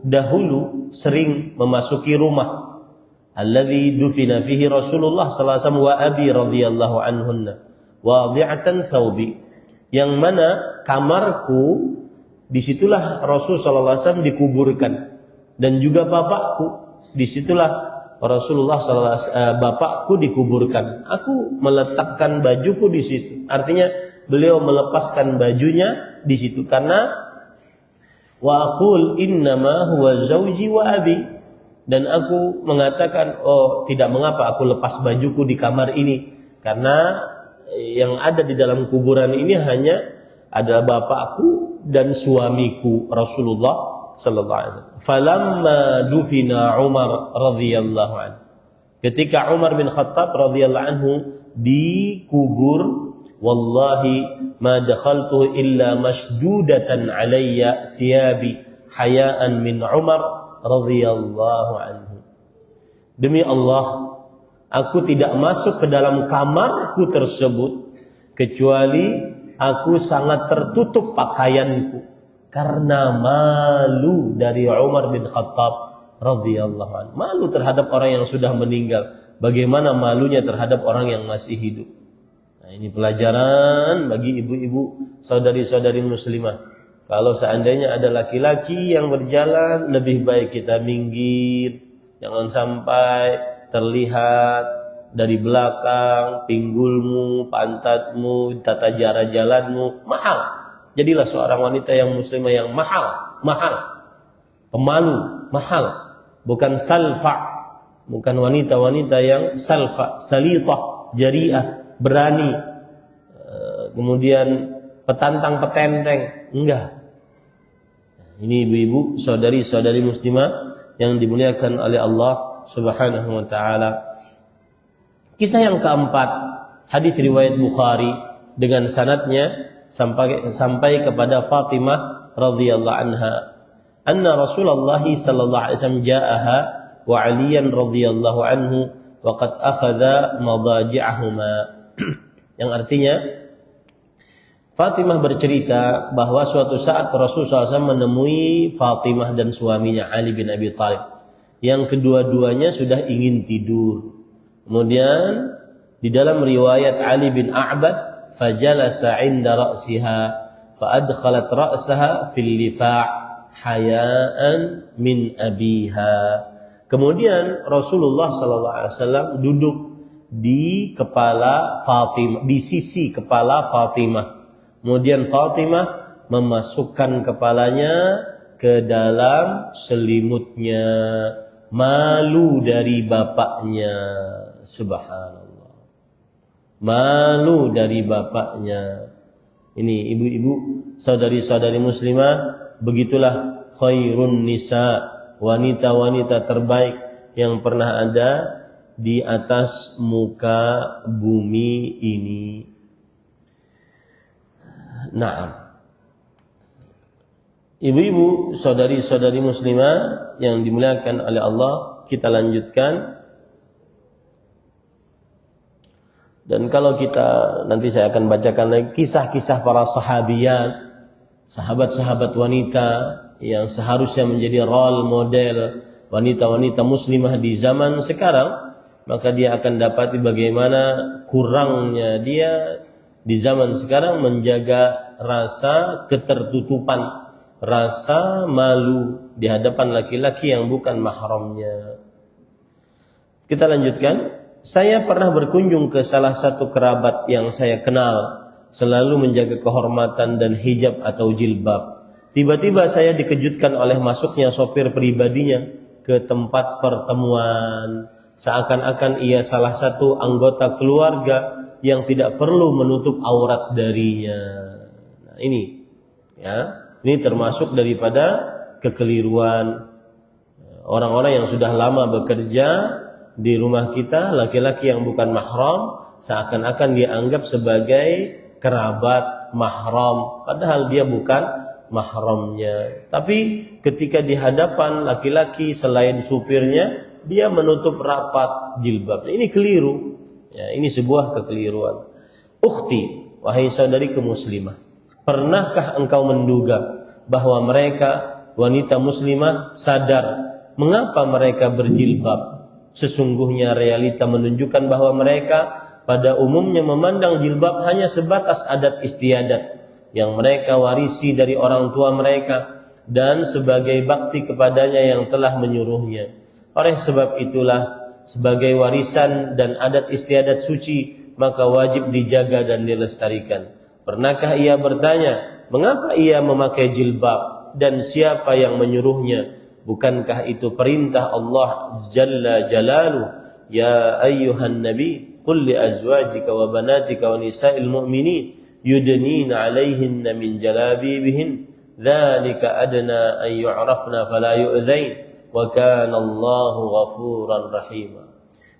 dahulu sering memasuki rumah alladzi dufina fihi Rasulullah sallallahu alaihi wasallam wa abi radhiyallahu anhunna wadi'atan thawbi, yang mana kamarku disitulah Rasul sallallahu alaihi wasallam dikuburkan, dan juga bapakku disitulah Rasulullah bapakku dikuburkan. Aku meletakkan bajuku di situ. Artinya beliau melepaskan bajunya di situ karena wa aqul innama huwa zauji wa abi, dan aku mengatakan, oh tidak mengapa aku lepas bajuku di kamar ini, karena yang ada di dalam kuburan ini hanya adalah bapakku dan suamiku Rasulullah sallallahu alaihi wasallam. Falamma dufina Umar radhiyallahu anhu, ketika Umar bin Khattab radhiyallahu anhu dikubur, wallahi ma dakhaltu illa masdudatan alayya thiyabi hayaan min Umar radhiyallahu anhu. Demi Allah, aku tidak masuk ke dalam kamarku tersebut kecuali aku sangat tertutup pakaianku karena malu dari Umar bin Khattab radhiyallahu anhu. Malu terhadap orang yang sudah meninggal, bagaimana malunya terhadap orang yang masih hidup. Nah, ini pelajaran bagi ibu-ibu, saudari-saudari muslimah. Kalau seandainya ada laki-laki yang berjalan, lebih baik kita minggir. Jangan sampai terlihat dari belakang, pinggulmu, pantatmu, tata cara jalanmu. Mahal. Jadilah seorang wanita yang muslimah yang mahal. Pemalu, mahal. Bukan salfa. Bukan wanita-wanita yang salfa, salitah, jariah, berani, kemudian petantang petenteng, enggak. Ini ibu-ibu, saudari-saudari muslimah yang dimuliakan oleh Allah Subhanahu wa taala. Kisah yang keempat, hadis riwayat Bukhari dengan sanadnya sampai kepada Fatimah radhiyallahu anha, anna Rasulullah sallallahu alaihi wasallam ja'aha wa Aliyan radhiyallahu anhu wa qad akhadha madaji'ahuma. Yang artinya Fatimah bercerita bahwa suatu saat Rasulullah SAW menemui Fatimah dan suaminya Ali bin Abi Thalib, yang kedua-duanya sudah ingin tidur. Kemudian di dalam riwayat Ali bin A'bad, fajalasa 'inda ra'siha fa adkhalat ra'saha fil lifa' hayaan min abiha. Kemudian Rasulullah SAW duduk di kepala Fatimah, di sisi kepala Fatimah. Kemudian Fatimah memasukkan kepalanya ke dalam selimutnya, malu dari bapaknya. Subhanallah. Malu dari bapaknya. Ini ibu-ibu, saudari-saudari muslimah, begitulah khairun nisa, wanita-wanita terbaik yang pernah ada di atas muka bumi ini. Naam. Ibu-ibu, saudari-saudari muslimah yang dimuliakan oleh Allah, kita lanjutkan. Dan kalau kita, nanti saya akan bacakan lagi kisah-kisah para sahabiyat, sahabat-sahabat wanita yang seharusnya menjadi role model wanita-wanita muslimah di zaman sekarang, maka dia akan dapati bagaimana kurangnya dia di zaman sekarang menjaga rasa ketertutupan, rasa malu di hadapan laki-laki yang bukan mahramnya. Kita lanjutkan. Saya pernah berkunjung ke salah satu kerabat yang saya kenal, selalu menjaga kehormatan dan hijab atau jilbab. Tiba-tiba saya dikejutkan oleh masuknya sopir pribadinya ke tempat pertemuan. Seakan-akan ia salah satu anggota keluarga yang tidak perlu menutup aurat darinya. Nah, ini termasuk daripada kekeliruan orang-orang yang sudah lama bekerja di rumah kita, laki-laki yang bukan mahram seakan-akan dia anggap sebagai kerabat mahram, padahal dia bukan mahramnya. Tapi ketika di hadapan laki-laki selain supirnya, dia menutup rapat jilbab. Ini keliru. Ya, ini sebuah kekeliruan. Ukhti, wahai saudariku muslimah, pernahkah engkau menduga bahwa mereka wanita muslimah sadar mengapa mereka berjilbab? Sesungguhnya realita menunjukkan bahwa mereka pada umumnya memandang jilbab hanya sebatas adat istiadat yang mereka warisi dari orang tua mereka dan sebagai bakti kepadanya yang telah menyuruhnya. Oleh sebab itulah, sebagai warisan dan adat istiadat suci, maka wajib dijaga dan dilestarikan. Pernahkah ia bertanya, mengapa ia memakai jilbab dan siapa yang menyuruhnya? Bukankah itu perintah Allah Jalla Jalaluh? Ya ayyuhan nabi, qul li azwajika wa banatika wa nisa'il mu'minin yudnina 'alaihinna min jalabibihin dzalika adna an yu'rafna fala yu'dzain wa kana Allahu ghafuran rahima.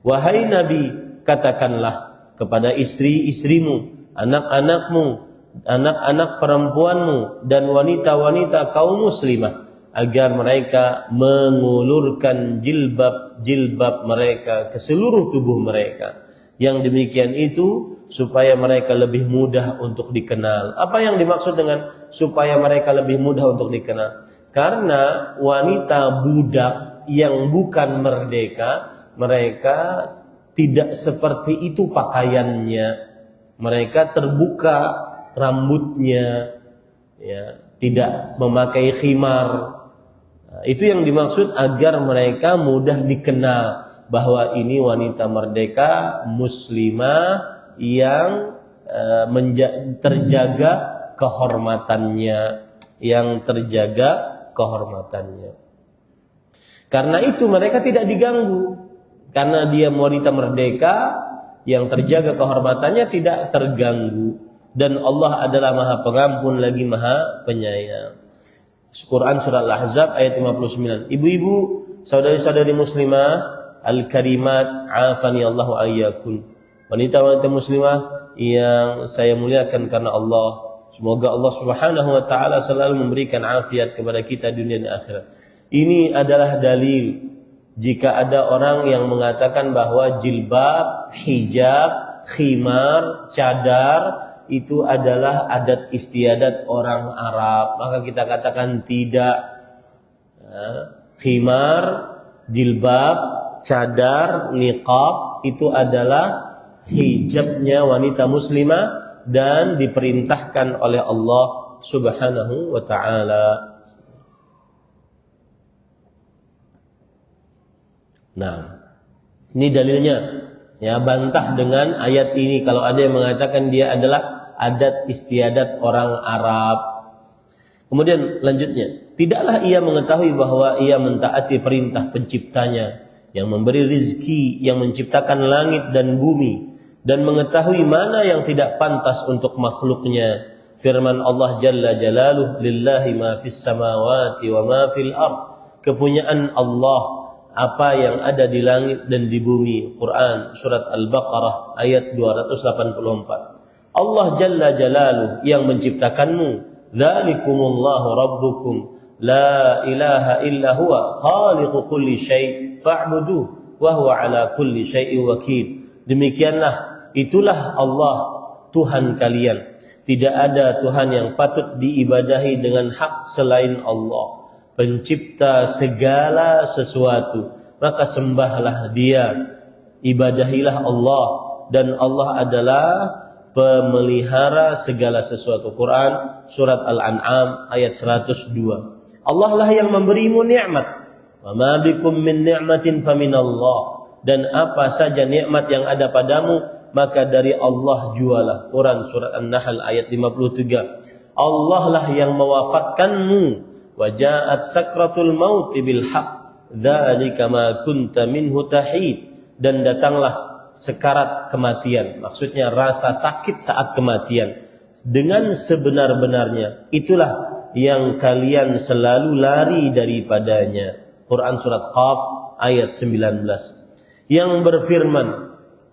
Wahai nabi, katakanlah kepada istri-istrimu, anak-anakmu, anak-anak perempuanmu dan wanita-wanita kaum muslimah agar mereka mengulurkan jilbab mereka ke seluruh tubuh mereka. Yang demikian itu supaya mereka lebih mudah untuk dikenal. Apa yang dimaksud dengan supaya mereka lebih mudah untuk dikenal? Karena wanita budak yang bukan merdeka, mereka tidak seperti itu pakaiannya. Mereka terbuka rambutnya, ya, tidak memakai khimar. Itu yang dimaksud agar mereka mudah dikenal bahwa ini wanita merdeka muslimah yang terjaga kehormatannya, Karena itu mereka tidak diganggu, karena dia wanita merdeka yang terjaga kehormatannya tidak terganggu, dan Allah adalah Maha Pengampun lagi Maha Penyayang. Quran surah Al-Ahzab ayat 59. Ibu-ibu, saudari-saudari muslimah, al-karimat, afani Allahu ayyakun. Wanita-wanita muslimah yang saya muliakan karena Allah. Semoga Allah Subhanahu wa taala selalu memberikan afiat kepada kita dunia dan akhirat. Ini adalah dalil jika ada orang yang mengatakan bahwa jilbab, hijab, khimar, cadar itu adalah adat istiadat orang Arab, maka kita katakan tidak. Khimar, jilbab, cadar, niqab itu adalah hijabnya wanita muslimah dan diperintahkan oleh Allah Subhanahu wa taala. Nah, ini dalilnya. Ya, bantah dengan ayat ini kalau ada yang mengatakan dia adalah adat istiadat orang Arab. Kemudian lanjutnya, tidaklah ia mengetahui bahwa ia mentaati perintah penciptanya yang memberi rizki, yang menciptakan langit dan bumi, dan mengetahui mana yang tidak pantas untuk makhluknya. Firman Allah Jalla Jalaluh, lillahi ma fis samawati wa ma fil ard. Kepunyaan Allah apa yang ada di langit dan di bumi. Quran surat Al-Baqarah ayat 284. Allah Jalla Jalaluh yang menciptakanmu. Dzalikumullahu rabbukum la ilaha illa huwa khaliqu kulli syai' fa'buduh wa huwa ala kulli syai'in wakil. Demikianlah, itulah Allah Tuhan kalian. Tidak ada Tuhan yang patut diibadahi dengan hak selain Allah, pencipta segala sesuatu. Maka sembahlah Dia, ibadahilah Allah, dan Allah adalah pemelihara segala sesuatu. Quran surat Al-An'am ayat 102. Allah lah yang memberimu nikmat. Wa ma bikum min ni'matin faminallah. Dan apa saja nikmat yang ada padamu maka dari Allah jualah. Quran surat An-Nahl ayat 53. Allah lah yang mewafatkanmu. Wa ja'at sakratul maut bil haqq. Dzalika ma kunta minhu tahid. Dan datanglah sekarat kematian, maksudnya rasa sakit saat kematian, dengan sebenar-benarnya. Itulah yang kalian selalu lari daripadanya. Quran surat Qaf ayat 19. Yang berfirman,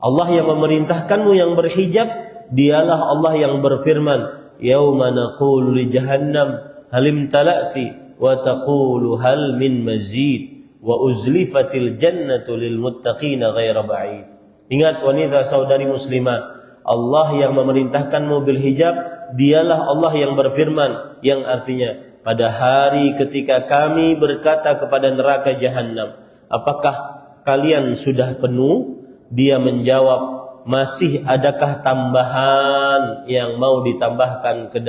Allah yang memerintahkanmu yang berhijab, dialah Allah yang berfirman, yauma naqulu li jahannam halim talati wa taqulu hal min mazid wa uzlifatil jannatu lil muttaqina ghaira ba'id. Ingat wanita saudari muslimah, Allah yang memerintahkanmu berhijab, dialah Allah yang berfirman, yang artinya pada hari ketika kami berkata kepada neraka jahanam, apakah kalian sudah penuh? Dia menjawab, masih adakah tambahan yang mau ditambahkan ke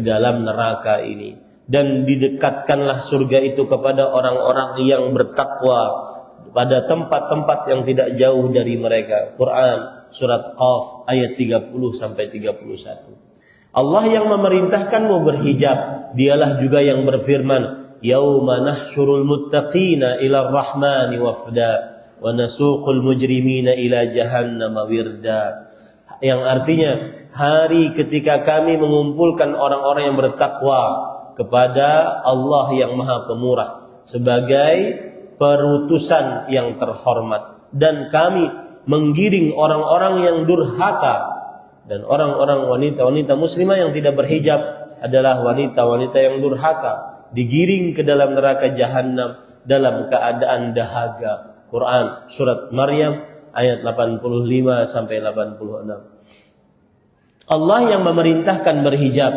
dalam neraka ini? Dan didekatkanlah surga itu kepada orang-orang yang bertakwa pada tempat-tempat yang tidak jauh dari mereka. Quran surat Qaf ayat 30 sampai 31. Allah yang memerintahkanmu berhijab, dialah juga yang berfirman, yauma nahsyurul muttaqina ila rahmani wafda wa nasuqul mujrimina ila jahannam wirda. Yang artinya, hari ketika kami mengumpulkan orang-orang yang bertakwa kepada Allah yang Maha Pemurah sebagai perutusan yang terhormat, dan kami menggiring orang-orang yang durhaka. Dan orang-orang wanita-wanita muslimah yang tidak berhijab adalah wanita-wanita yang durhaka, digiring ke dalam neraka jahanam dalam keadaan dahaga. Quran surat Maryam ayat 85 sampai 86. Allah yang memerintahkan berhijab,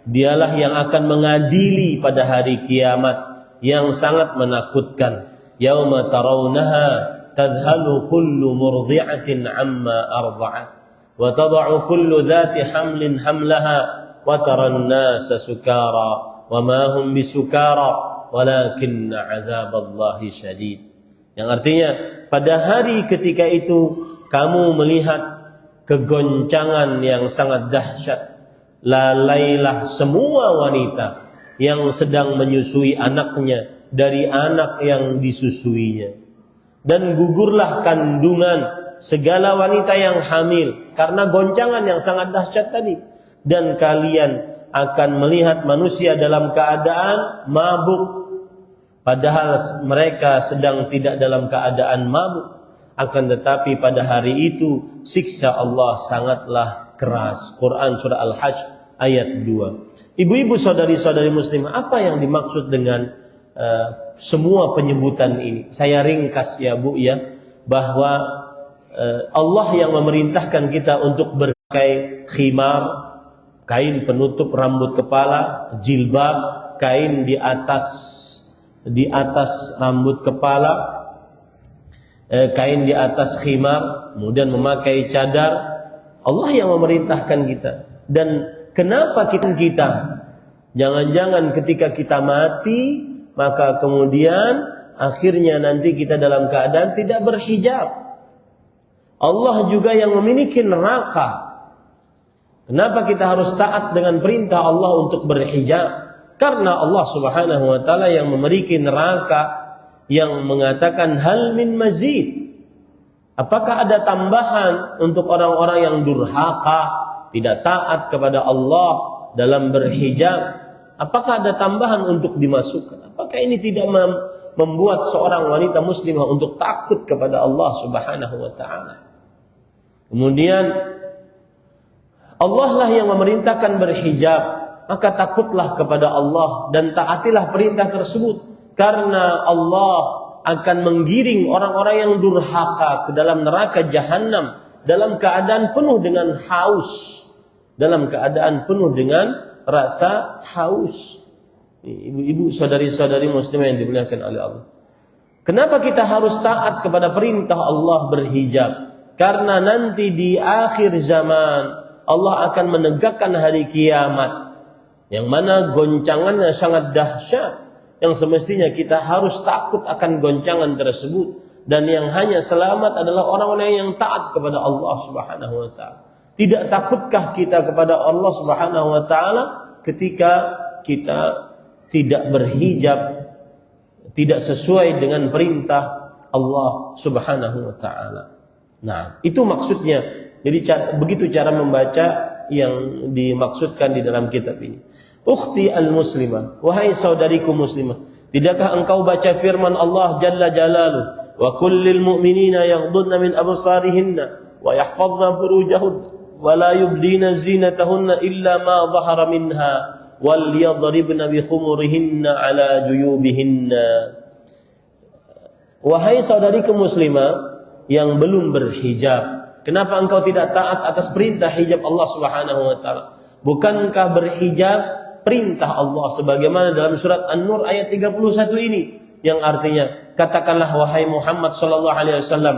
dialah yang akan mengadili pada hari kiamat yang sangat menakutkan. Yauma tarawunaha tadhalu kullu murdi'atin amma arda'at wa tada'u kullu dhati hamlin hamlaha wa taran nasa sukara wa ma hum bisukara walakinna 'adzaballahi syadid. Yang artinya, pada hari ketika itu kamu melihat kegoncangan yang sangat dahsyat. Lalailah semua wanita yang sedang menyusui anaknya dari anak yang disusuinya. Dan gugurlah kandungan segala wanita yang hamil karena goncangan yang sangat dahsyat tadi. Dan kalian akan melihat manusia dalam keadaan mabuk, padahal mereka sedang tidak dalam keadaan mabuk. Akan tetapi pada hari itu siksa Allah sangatlah keras. Quran surah Al-Hajj ayat 2. Ibu-ibu saudari-saudari muslimah, apa yang dimaksud dengan semua penyebutan ini? Saya ringkas ya Bu ya, bahwa Allah yang memerintahkan kita untuk berpakai khimar, kain penutup rambut kepala, jilbab, kain di atas rambut kepala, kain di atas khimar, kemudian memakai cadar. Allah yang memerintahkan kita. Dan kenapa kita jangan-jangan ketika kita mati, maka kemudian akhirnya nanti kita dalam keadaan tidak berhijab. Allah juga yang memiliki neraka. Kenapa kita harus taat dengan perintah Allah untuk berhijab? Karena Allah Subhanahu wa taala yang memiliki neraka, yang mengatakan hal min mazid. Apakah ada tambahan untuk orang-orang yang durhaka, tidak taat kepada Allah dalam berhijab? Apakah ada tambahan untuk dimasukkan? Apakah ini tidak membuat seorang wanita muslimah untuk takut kepada Allah Subhanahu wa taala? Kemudian Allah lah yang memerintahkan berhijab, maka takutlah kepada Allah dan taatilah perintah tersebut. Karena Allah akan menggiring orang-orang yang durhaka ke dalam neraka jahanam dalam keadaan penuh dengan haus, dalam keadaan penuh dengan rasa haus. Ibu-ibu saudari-saudari muslimah yang dimuliakan oleh Allah, kenapa kita harus taat kepada perintah Allah berhijab? Karena nanti di akhir zaman Allah akan menegakkan hari kiamat, yang mana goncangannya sangat dahsyat, yang semestinya kita harus takut akan goncangan tersebut. Dan yang hanya selamat adalah orang-orang yang taat kepada Allah Subhanahu wa ta'ala. Tidak takutkah kita kepada Allah Subhanahu wa ta'ala ketika kita tidak berhijab, tidak sesuai dengan perintah Allah Subhanahu wa ta'ala? Nah, itu maksudnya. Jadi begitu cara membaca yang dimaksudkan di dalam kitab ini. Ukhti al-muslimah, wahai saudariku muslimah, tidakkah engkau baca firman Allah Jalla Jalaluh, wa kullil mu'minina yaghdudna min absarihinna wa yahfazna furujahunna wa la yubdina zinatahunna illa ma dhahara minha wal yadribna bi khumurihinna ala juyubihinna. Wahai saudariku muslimah yang belum berhijab, kenapa engkau tidak taat atas perintah hijab Allah Subhanahu wa taala? Bukankah berhijab perintah Allah sebagaimana dalam surat An-Nur ayat 31 ini, yang artinya, katakanlah wahai Muhammad sallallahu alaihi wasallam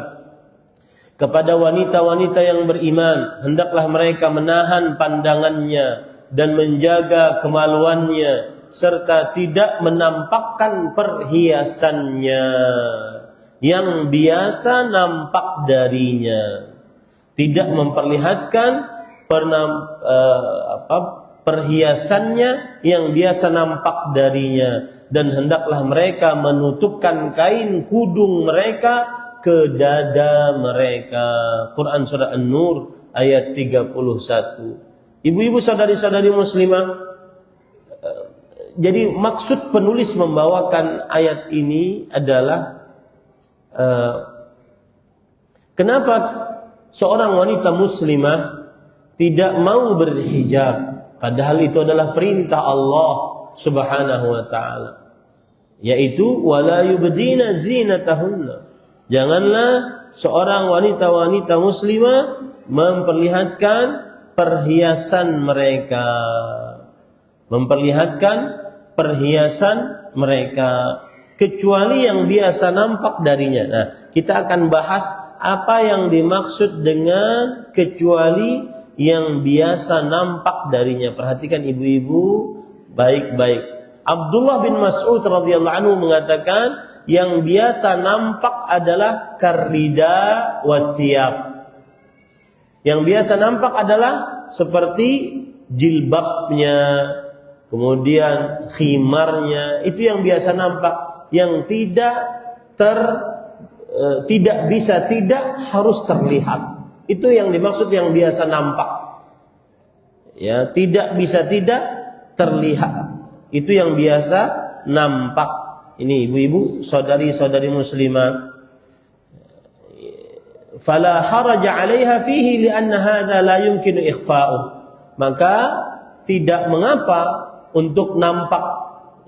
kepada wanita-wanita yang beriman, hendaklah mereka menahan pandangannya dan menjaga kemaluannya serta tidak menampakkan perhiasannya yang biasa nampak darinya, tidak memperlihatkan perhiasannya yang biasa nampak darinya, dan hendaklah mereka menutupkan kain kudung mereka ke dada mereka. Quran surah An-Nur ayat 31. Ibu-ibu saudari-saudari muslimah, jadi maksud penulis membawakan ayat ini adalah kenapa seorang wanita muslimah tidak mau berhijab, padahal itu adalah perintah Allah Subhanahu wa ta'ala, yaitu wala yubdina zinatahunna. Janganlah seorang wanita-wanita muslimah memperlihatkan perhiasan mereka, kecuali yang biasa nampak darinya. Nah, kita akan bahas apa yang dimaksud dengan kecuali yang biasa nampak darinya. Perhatikan ibu-ibu baik-baik. Abdullah bin Mas'ud radhiyallahu anhu mengatakan yang biasa nampak adalah karida wasiyab. Yang biasa nampak adalah seperti jilbabnya, kemudian khimarnya, itu yang biasa nampak. Yang tidak harus terlihat. Itu yang dimaksud yang biasa nampak. Ya, tidak bisa tidak terlihat. Itu yang biasa nampak. Ini ibu-ibu, saudari-saudari muslimah. Fala haraja 'alaiha fihi li'anna hadza la yumkinu ikhfa'u. Maka tidak mengapa untuk nampak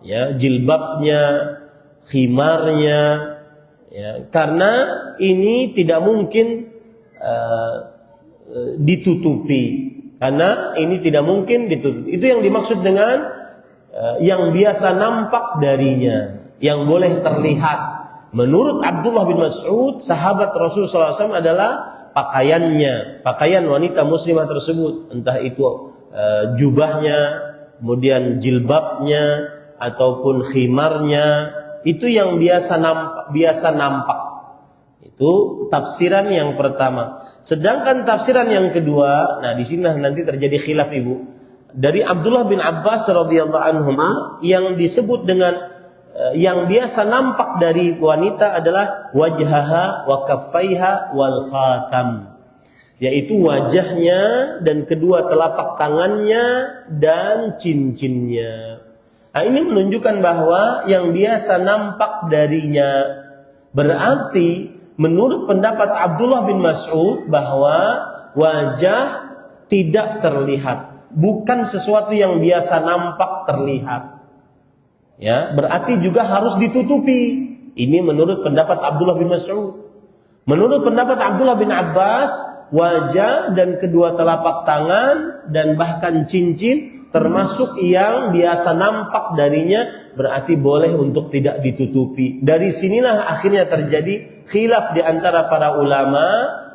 ya jilbabnya, khimarnya, ya, karena ini tidak mungkin ditutupi. Karena ini tidak mungkin ditutupi. Itu yang dimaksud dengan yang biasa nampak darinya, yang boleh terlihat. Menurut Abdullah bin Mas'ud, sahabat Rasulullah SAW adalah pakaiannya, pakaian wanita muslimah tersebut, entah itu jubahnya, kemudian jilbabnya, ataupun khimarnya, itu yang biasa nampak. Itu tafsiran yang pertama. Sedangkan tafsiran yang kedua, nah di sini nanti terjadi khilaf ibu. Dari Abdullah bin Abbas radhiyallahu anhuma, yang disebut dengan yang biasa nampak dari wanita adalah wajhaha wa kaffaiha wal khatam, yaitu wajahnya dan kedua telapak tangannya dan cincinnya. Nah, ini menunjukkan bahwa yang biasa nampak darinya, berarti menurut pendapat Abdullah bin Mas'ud bahwa wajah tidak terlihat, bukan sesuatu yang biasa nampak terlihat. Ya, berarti juga harus ditutupi. Ini menurut pendapat Abdullah bin Mas'ud. Menurut pendapat Abdullah bin Abbas, wajah dan kedua telapak tangan dan bahkan cincin termasuk yang biasa nampak darinya, berarti boleh untuk tidak ditutupi. Dari sinilah akhirnya terjadi khilaf di antara para ulama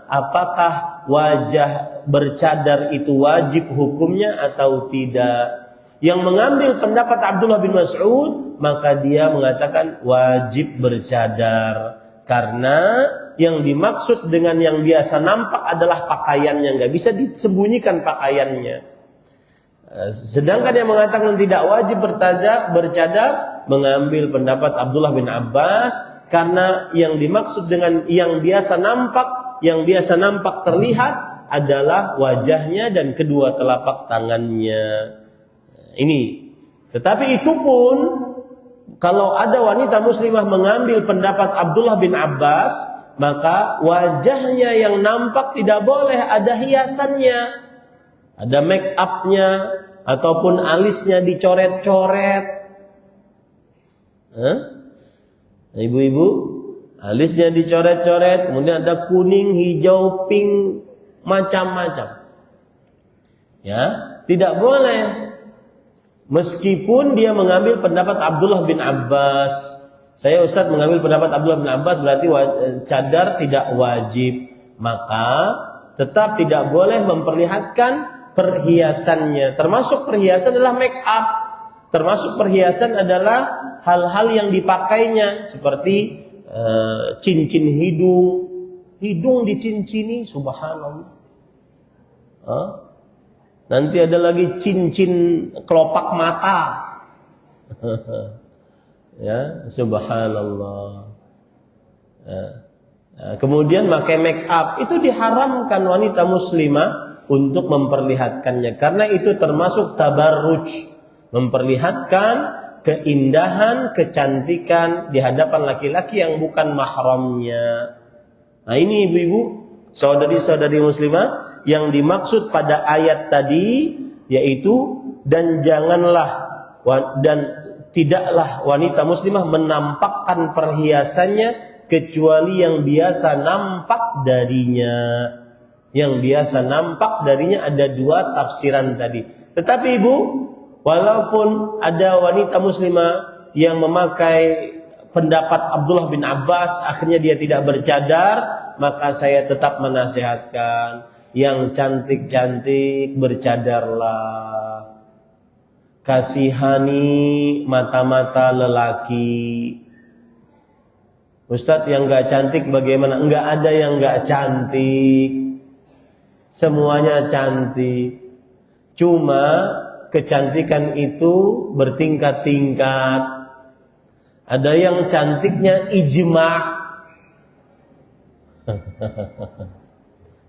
apakah wajah bercadar itu wajib hukumnya atau tidak. Yang mengambil pendapat Abdullah bin Mas'ud, maka dia mengatakan wajib bercadar. Karena yang dimaksud dengan yang biasa nampak adalah pakaiannya, nggak bisa disembunyikan pakaiannya. Sedangkan yang mengatakan tidak wajib bercadar mengambil pendapat Abdullah bin Abbas, karena yang dimaksud dengan yang biasa nampak terlihat adalah wajahnya dan kedua telapak tangannya. Ini. Tetapi itu pun kalau ada wanita muslimah mengambil pendapat Abdullah bin Abbas, maka wajahnya yang nampak tidak boleh ada hiasannya, ada make up-nya, ataupun alisnya dicoret-coret. Ibu-ibu, alisnya dicoret-coret, kemudian ada kuning, hijau, pink, macam-macam. Ya, tidak boleh. Meskipun dia mengambil pendapat Abdullah bin Abbas. Saya Ustadz mengambil pendapat Abdullah bin Abbas, berarti cadar tidak wajib. Maka tetap tidak boleh memperlihatkan perhiasannya. Termasuk perhiasan adalah make up. Termasuk perhiasan adalah hal-hal yang dipakainya, seperti cincin hidung. Hidung dicincini, subhanallah. Nanti ada lagi cincin kelopak mata. Ya, subhanallah. Kemudian pakai make up, itu diharamkan wanita muslimah untuk memperlihatkannya, karena itu termasuk tabarruj, memperlihatkan keindahan, kecantikan di hadapan laki-laki yang bukan mahramnya. Nah, ini ibu-ibu, saudari-saudari muslimah, yang dimaksud pada ayat tadi yaitu dan tidaklah wanita muslimah menampakkan perhiasannya kecuali yang biasa nampak darinya. Yang biasa nampak darinya ada dua tafsiran tadi. Tetapi ibu, walaupun ada wanita muslimah yang memakai pendapat Abdullah bin Abbas, akhirnya dia tidak bercadar, maka saya tetap menasihatkan yang cantik-cantik bercadarlah. Kasihani mata-mata lelaki. Ustadz, yang gak cantik bagaimana? Enggak ada yang gak cantik, semuanya cantik. Cuma kecantikan itu bertingkat-tingkat. Ada yang cantiknya ijma',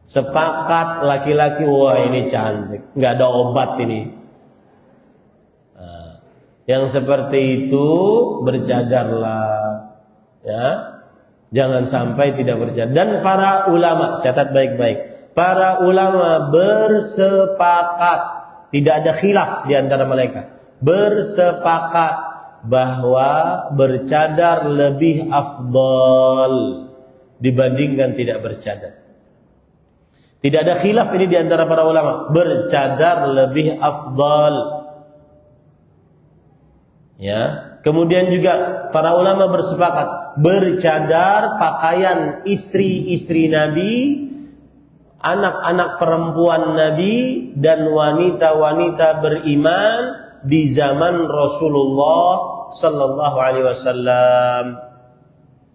sepakat laki-laki, wah ini cantik, nggak ada obat ini. Yang seperti itu bercadarlah, ya, jangan sampai tidak bercadar. Dan para ulama, catat baik-baik, para ulama bersepakat, tidak ada khilaf di antara mereka, bersepakat bahwa bercadar lebih afdal dibandingkan tidak bercadar. Tidak ada khilaf ini di antara para ulama, bercadar lebih afdal. Ya, kemudian juga para ulama bersepakat bercadar pakaian istri-istri Nabi, anak-anak perempuan Nabi, dan wanita-wanita beriman di zaman Rasulullah sallallahu alaihi wasallam.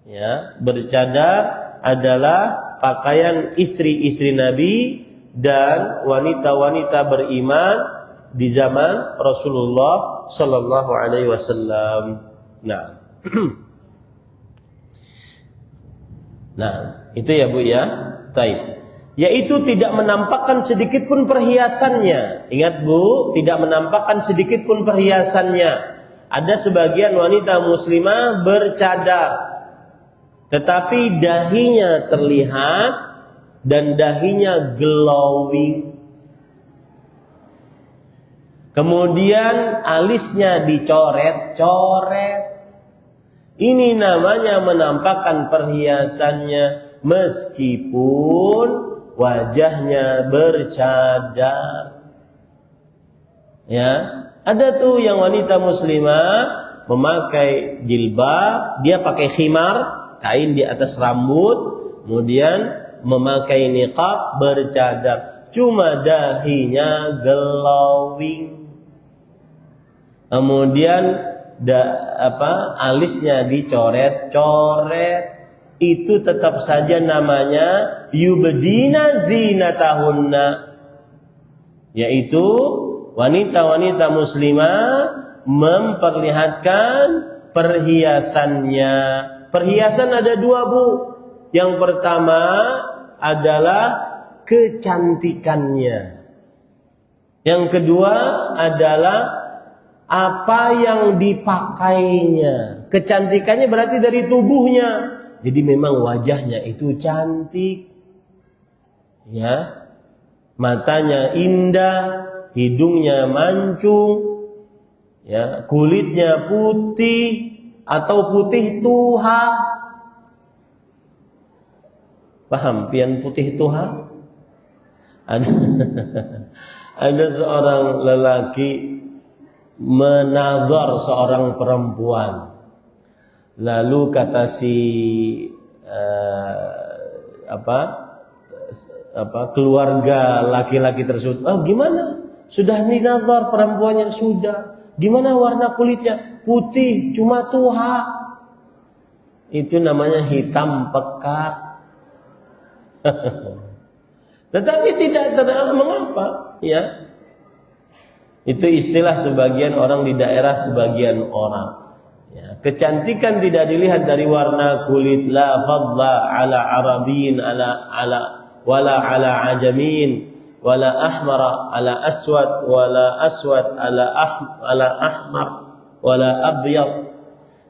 Ya, bercadar adalah pakaian istri-istri Nabi dan wanita-wanita beriman di zaman Rasulullah sallallahu alaihi wasallam. Nah, itu ya Bu ya. Taib. Yaitu tidak menampakkan sedikit pun perhiasannya. Ingat Bu, tidak menampakkan sedikit pun perhiasannya. Ada sebagian wanita muslimah bercadar, tetapi dahinya terlihat dan dahinya glowing. Kemudian alisnya dicoret-coret. Ini namanya menampakkan perhiasannya meskipun wajahnya bercadar. Ya, ada tuh yang wanita muslimah memakai jilbab, dia pakai khimar, kain di atas rambut, kemudian memakai niqab, bercadar, cuma dahinya glowing. Kemudian alisnya dicoret-coret, itu tetap saja namanya yubdina zinatahunna, yaitu wanita-wanita muslimah memperlihatkan perhiasannya. Perhiasan ada dua, Bu. Yang pertama adalah kecantikannya. Yang kedua adalah apa yang dipakainya. Kecantikannya berarti dari tubuhnya. Jadi memang wajahnya itu cantik. Ya. Matanya indah, hidungnya mancung, ya, kulitnya putih atau putih tuha. Paham pian putih tuha? Ada seorang lelaki menazar seorang perempuan. Lalu kata si keluarga laki-laki tersebut, "Oh, gimana? Sudah ninazar perempuannya?" "Sudah." "Gimana warna kulitnya?" "Putih, cuma tuha." Itu namanya hitam pekat. Tetapi tidak terlalu mengapa, ya. Itu istilah sebagian orang di daerah, sebagian orang. Ya, kecantikan tidak dilihat dari warna kulit. La fadla ala arabiyyin wala ala ajamin wala ahmara ala aswad wala aswad ala ahmar wala abyad.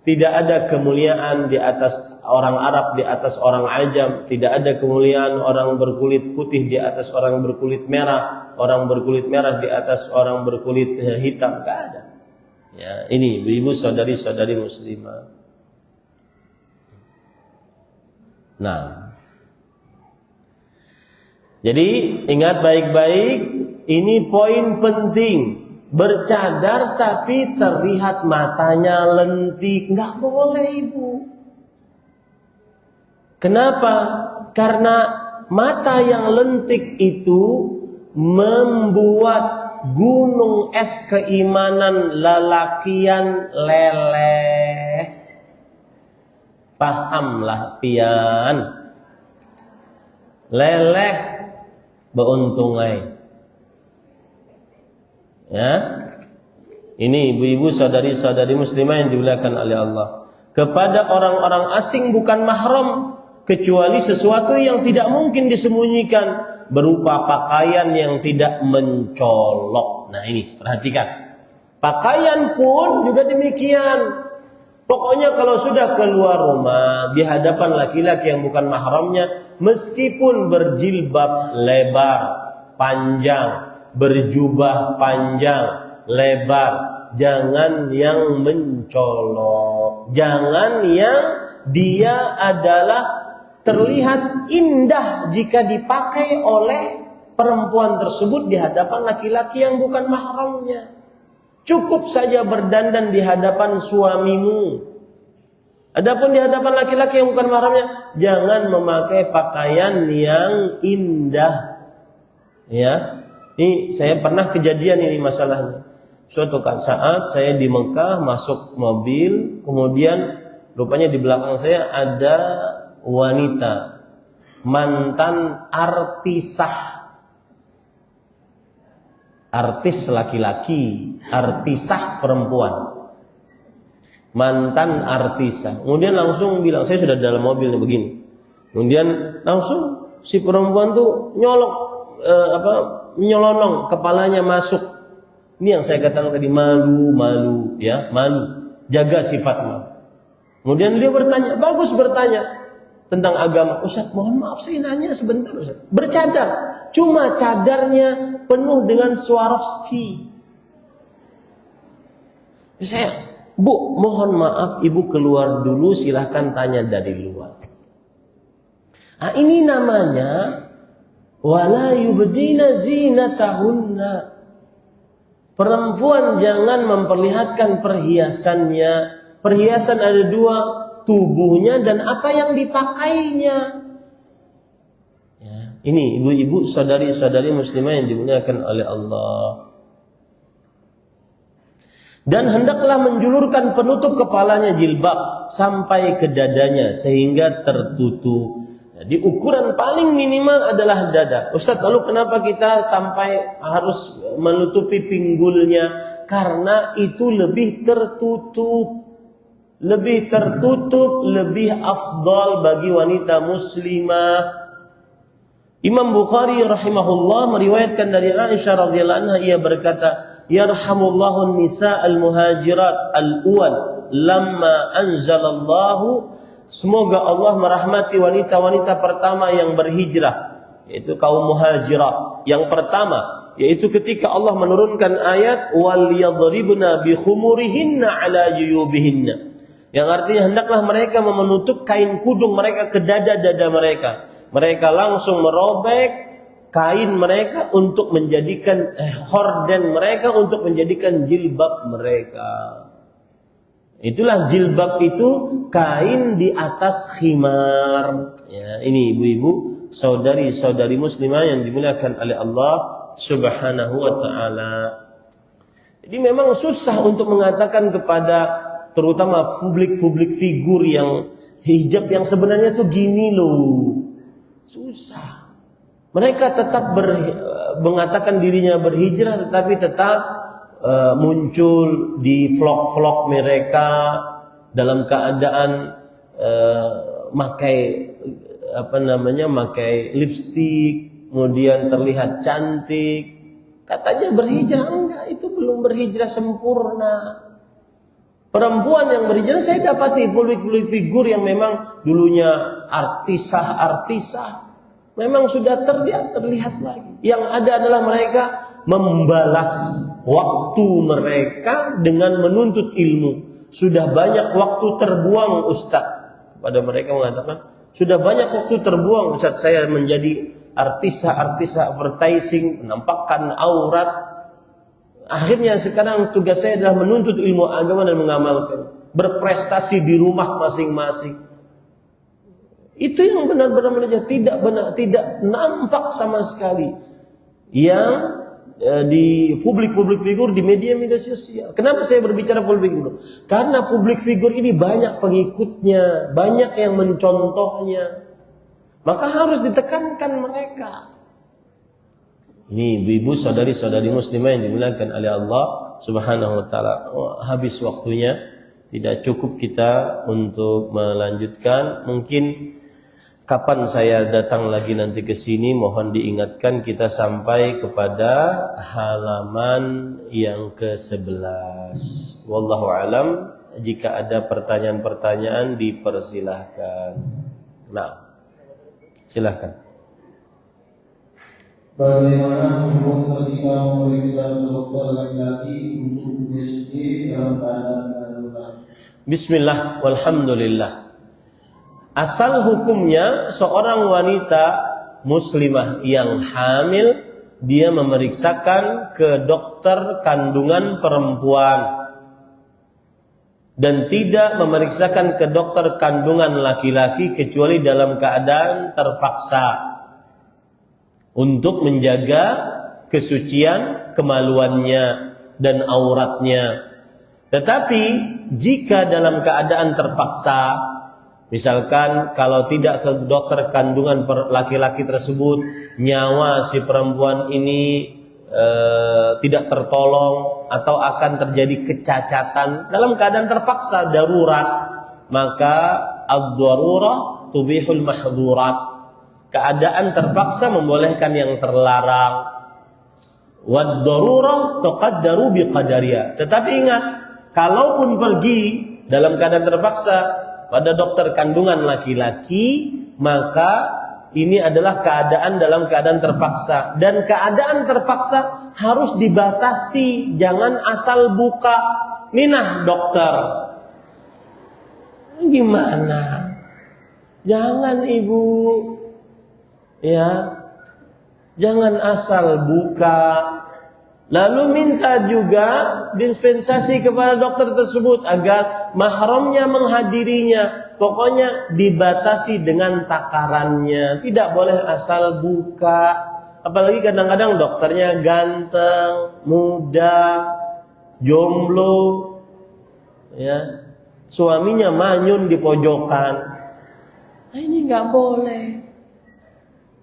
Tidak ada kemuliaan di atas orang Arab di atas orang Ajam, tidak ada kemuliaan orang berkulit putih di atas orang berkulit merah, orang berkulit merah di atas orang berkulit hitam, tidak ada. Ya, ini ibu saudari-saudari muslimah. Nah, jadi ingat baik-baik, ini poin penting. Bercadar tapi terlihat matanya lentik, nggak boleh, Ibu. Kenapa? Karena mata yang lentik itu membuat gunung es keimanan lelakian leleh. Pahamlah pian. Leleh beuntungai. Ya, ini ibu-ibu saudari-saudari muslimah yang dimuliakan oleh Allah. Kepada orang-orang asing bukan mahram, kecuali sesuatu yang tidak mungkin disembunyikan, berupa pakaian yang tidak mencolok. Nah ini, perhatikan. Pakaian pun juga demikian. Pokoknya kalau sudah keluar rumah, di hadapan laki-laki yang bukan mahramnya, meskipun berjilbab lebar, panjang, berjubah panjang, lebar, jangan yang mencolok, jangan yang dia adalah terlihat indah jika dipakai oleh perempuan tersebut di hadapan laki-laki yang bukan mahramnya. Cukup saja berdandan di hadapan suamimu. Adapun di hadapan laki-laki yang bukan mahramnya, jangan memakai pakaian yang indah. Ya. Ini saya pernah kejadian ini masalahnya. Suatu saat saya di Mekah masuk mobil, kemudian rupanya di belakang saya ada wanita mantan artis laki-laki, artisah perempuan, mantan artisah. Kemudian langsung bilang, saya sudah dalam mobil begini. Kemudian langsung si perempuan tuh nyelonong kepalanya masuk. Ini yang saya katakan tadi, malu, ya, malu. Jaga sifat malu. Kemudian dia bertanya, bagus bertanya tentang agama. "Ustaz, mohon maaf saya nanya sebentar, Ustaz." Bercadar, cuma cadarnya penuh dengan Swarovski. Saya, "Bu, mohon maaf Ibu keluar dulu, silahkan tanya dari luar." Nah, ini namanya wala yubdina zinatahunna. Perempuan jangan memperlihatkan perhiasannya. Perhiasan ada dua, tubuhnya dan apa yang dipakainya. Ini ibu-ibu, saudari-saudari muslimah yang dimuliakan oleh Allah. Dan hendaklah menjulurkan penutup kepalanya jilbab sampai ke dadanya sehingga tertutup. Jadi ukuran paling minimal adalah dada. Ustaz, lalu kenapa kita sampai harus menutupi pinggulnya? Karena itu lebih tertutup. Lebih tertutup, lebih afdal bagi wanita muslimah. Imam Bukhari rahimahullah meriwayatkan dari Aisyah radhiyallahu anha, ia berkata, yarhamullahu nisa al-muhajirat al-awwal lamma anzalallahu, semoga Allah merahmati wanita-wanita pertama yang berhijrah, yaitu kaum muhajirat. Yang pertama, yaitu ketika Allah menurunkan ayat wal yadribna bi khumurihinna ala juyubihinna, yang artinya hendaklah mereka menutup kain kudung mereka ke dada-dada mereka. Mereka langsung merobek kain mereka untuk menjadikan horden mereka untuk menjadikan jilbab mereka. Itulah jilbab itu kain di atas khimar. Ya, ini ibu-ibu, saudari-saudari muslimah yang dimuliakan oleh Allah Subhanahu wa taala. Jadi memang susah untuk mengatakan kepada terutama publik figur yang hijab yang sebenarnya tuh gini loh. Susah. Mereka tetap mengatakan dirinya berhijrah, tetapi tetap muncul di vlog-vlog mereka dalam keadaan makai lipstik, kemudian terlihat cantik. Katanya berhijrah, enggak, itu belum berhijrah sempurna. Perempuan yang berhijrah saya dapati publik figur yang memang dulunya artisah memang sudah terlihat lagi. Yang ada adalah mereka membalas waktu mereka dengan menuntut ilmu. Sudah banyak waktu terbuang Ustaz. Pada mereka mengatakan, sudah banyak waktu terbuang Ustaz saya menjadi artisah advertising, menampakkan aurat. Akhirnya sekarang tugas saya adalah menuntut ilmu agama dan mengamalkan, berprestasi di rumah masing-masing. Itu yang benar-benar menjadi tidak nampak sama sekali yang di publik figur di media sosial. Kenapa saya berbicara publik figur? Karena publik figur ini banyak pengikutnya, banyak yang mencontohnya. Maka harus ditekankan mereka. Ini ibu-ibu, saudari-saudari muslimah yang dimuliakan oleh Allah Subhanahu wa taala. Habis waktunya, tidak cukup kita untuk melanjutkan. Mungkin kapan saya datang lagi nanti ke sini, mohon diingatkan kita sampai kepada halaman yang ke-11. Wallahu alam. Jika ada pertanyaan-pertanyaan dipersilahkan. Nah, silahkan. Bagaimana hukum ketika memeriksa dokter laki-laki untuk USG dalam keadaan darurat? Bismillah, walhamdulillah. Asal hukumnya seorang wanita muslimah yang hamil, dia memeriksakan ke dokter kandungan perempuan dan tidak memeriksakan ke dokter kandungan laki-laki kecuali dalam keadaan terpaksa untuk menjaga kesucian kemaluannya dan auratnya. Tetapi jika dalam keadaan terpaksa, misalkan kalau tidak ke dokter kandungan laki-laki tersebut, nyawa si perempuan ini tidak tertolong atau akan terjadi kecacatan dalam keadaan terpaksa darurat, maka ad-darurah tubihul mahdhurat. Keadaan terpaksa membolehkan yang terlarang. Wad-darurah tuqaddaru biqadariha. Tetapi ingat, kalaupun pergi dalam keadaan terpaksa pada dokter kandungan laki-laki, maka ini adalah keadaan dalam keadaan terpaksa. Dan keadaan terpaksa harus dibatasi. Jangan asal buka. Minah dokter. Gimana? Jangan ibu. Ya. Jangan asal buka. Lalu minta juga dispensasi kepada dokter tersebut agar mahramnya menghadirinya. Pokoknya dibatasi dengan takarannya. Tidak boleh asal buka. Apalagi kadang-kadang dokternya ganteng, muda, jomblo, ya, suaminya manyun di pojokan. Nah, ini nggak boleh.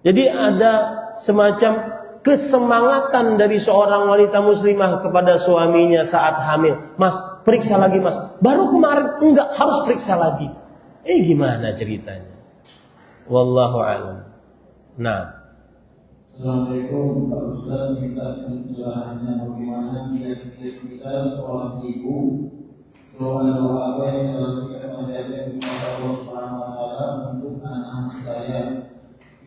Jadi ada semacam kesemangatan dari seorang wanita muslimah kepada suaminya saat hamil. Mas, periksa lagi mas. Baru kemarin enggak, harus periksa lagi. Gimana ceritanya? Wallahu a'lam. Nah. Assalamualaikum Pak Ustaz, minta pencerahannya bagaimana kita seorang ibu doa-doa apa yang selalu kita panjatkan kepada Allah Subhanahu wa taala untuk anak-anak saya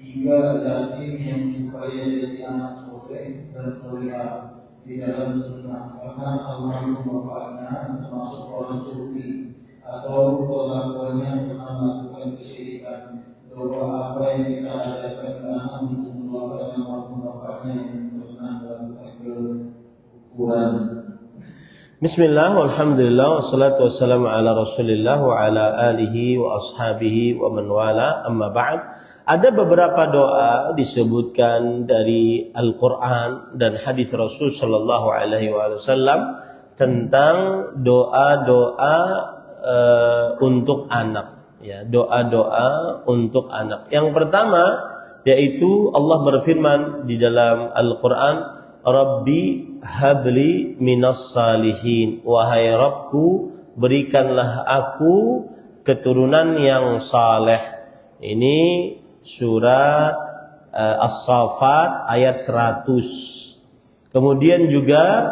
hingga yatim yang supaya jadi anak soleh dan solehah di dalam sunnah, karena almarhum bapaknya termasuk orang sufi atau kelakuannya pernah melakukan kesyirikan. Doa apa yang kita ajarkan ke anak untuk mendoakan almarhum bapaknya yang pernah melakukan kekufuran? Bismillah, walhamdulillah, wassalatu wassalamu ala rasulillah wa ala alihi wa ashabihi wa man wala, amma ba'd. Ada beberapa doa disebutkan dari Al-Quran dan hadis Rasul Sallallahu Alaihi Wasallam tentang doa-doa untuk anak, ya, doa-doa untuk anak. Yang pertama yaitu Allah berfirman di dalam Al-Quran, Rabbi habli minas salihin, wahai Rabbku berikanlah aku keturunan yang saleh. Ini surat As-Saffat ayat 100. Kemudian juga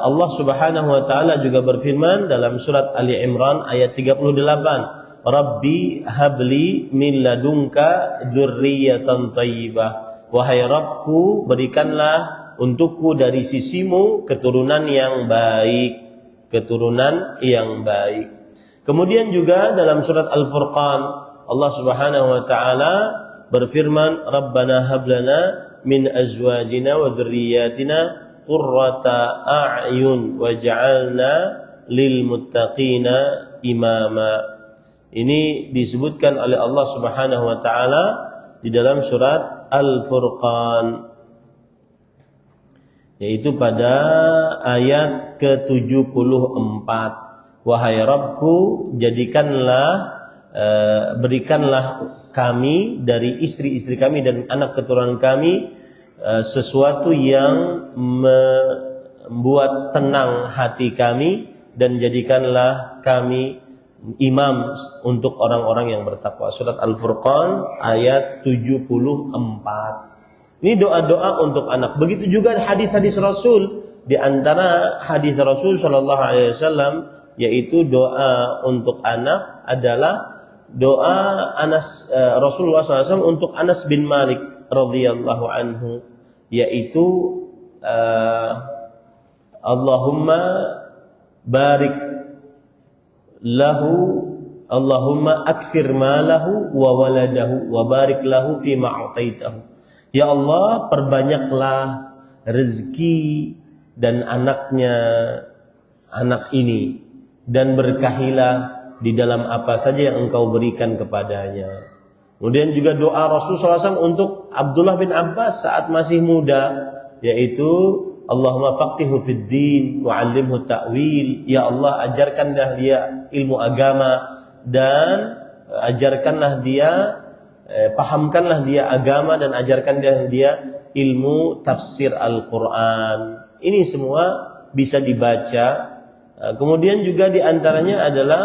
Allah Subhanahu wa taala juga berfirman dalam surat Ali Imran ayat 38, Rabbi habli min ladunka dzurriyyatan thayyibah. Wahai Rabbku, berikanlah untukku dari sisimu keturunan yang baik, keturunan yang baik. Kemudian juga dalam surat Al-Furqan Allah Subhanahu wa taala berfirman, Rabbana hab lana min azwajina wa dzurriyyatina qurrata a'yun waj'alna lil muttaqina imama. Ini disebutkan oleh Allah Subhanahu wa taala di dalam surat Al-Furqan, yaitu pada ayat ke-74. Wahai Rabbku, berikanlah kami dari istri-istri kami dan anak keturunan kami sesuatu yang membuat tenang hati kami, dan jadikanlah kami imam untuk orang-orang yang bertakwa. Surat Al-Furqan ayat 74. Ini doa-doa untuk anak. Begitu juga hadis-hadis Rasul. Di antara hadis Rasul sallallahu alaihi wasallam yaitu doa untuk anak adalah doa Rasulullah SAW untuk Anas bin Malik radhiyallahu anhu, yaitu Allahumma barik lahu, Allahumma akthir malahu wa waladahu wa barik lahu fi ma'ataitahu. Ya Allah, perbanyaklah rezeki dan anaknya, anak ini, dan berkahilah di dalam apa saja yang engkau berikan kepadanya. Kemudian juga doa Rasulullah SAW untuk Abdullah bin Abbas saat masih muda, yaitu Allahumma faqihhu fid din wa 'allimhu ta'wil. Ya Allah, ajarkanlah dia ilmu agama dan ajarkanlah dia, pahamkanlah dia agama dan ajarkanlah dia ilmu tafsir Al-Quran. Ini semua bisa dibaca. Kemudian juga diantaranya adalah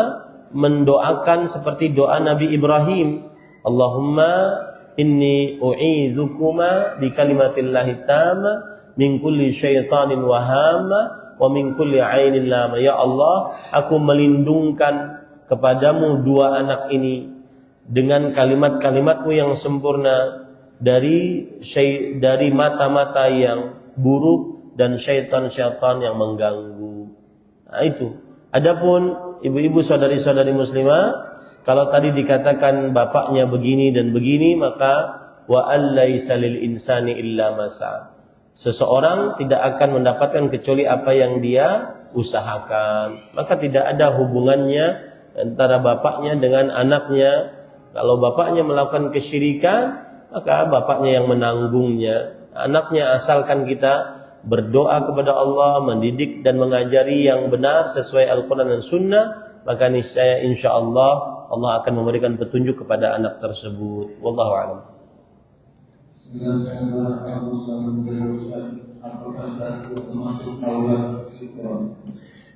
mendoakan seperti doa Nabi Ibrahim, Allahumma inni u'idzukuma bi kalimatillahi tamma min kulli syaitanin wahama wa min kulli ainin lama. Ya Allah, aku melindungkan kepadamu dua anak ini dengan kalimat-kalimatmu yang sempurna dari mata-mata yang buruk dan syaitan-syaitan yang mengganggu. Nah, itu. Adapun ibu-ibu saudari-saudari muslimah, kalau tadi dikatakan bapaknya begini dan begini, maka wa allaisa lil insani illa ma sa'a. Seseorang tidak akan mendapatkan kecuali apa yang dia usahakan. Maka tidak ada hubungannya antara bapaknya dengan anaknya. Kalau bapaknya melakukan kesyirikan, maka bapaknya yang menanggungnya. Anaknya asalkan kita berdoa kepada Allah, mendidik dan mengajari yang benar sesuai Al-Quran dan Sunnah, maka niscaya insya Allah Allah akan memberikan petunjuk kepada anak tersebut. Wallahu a'lam.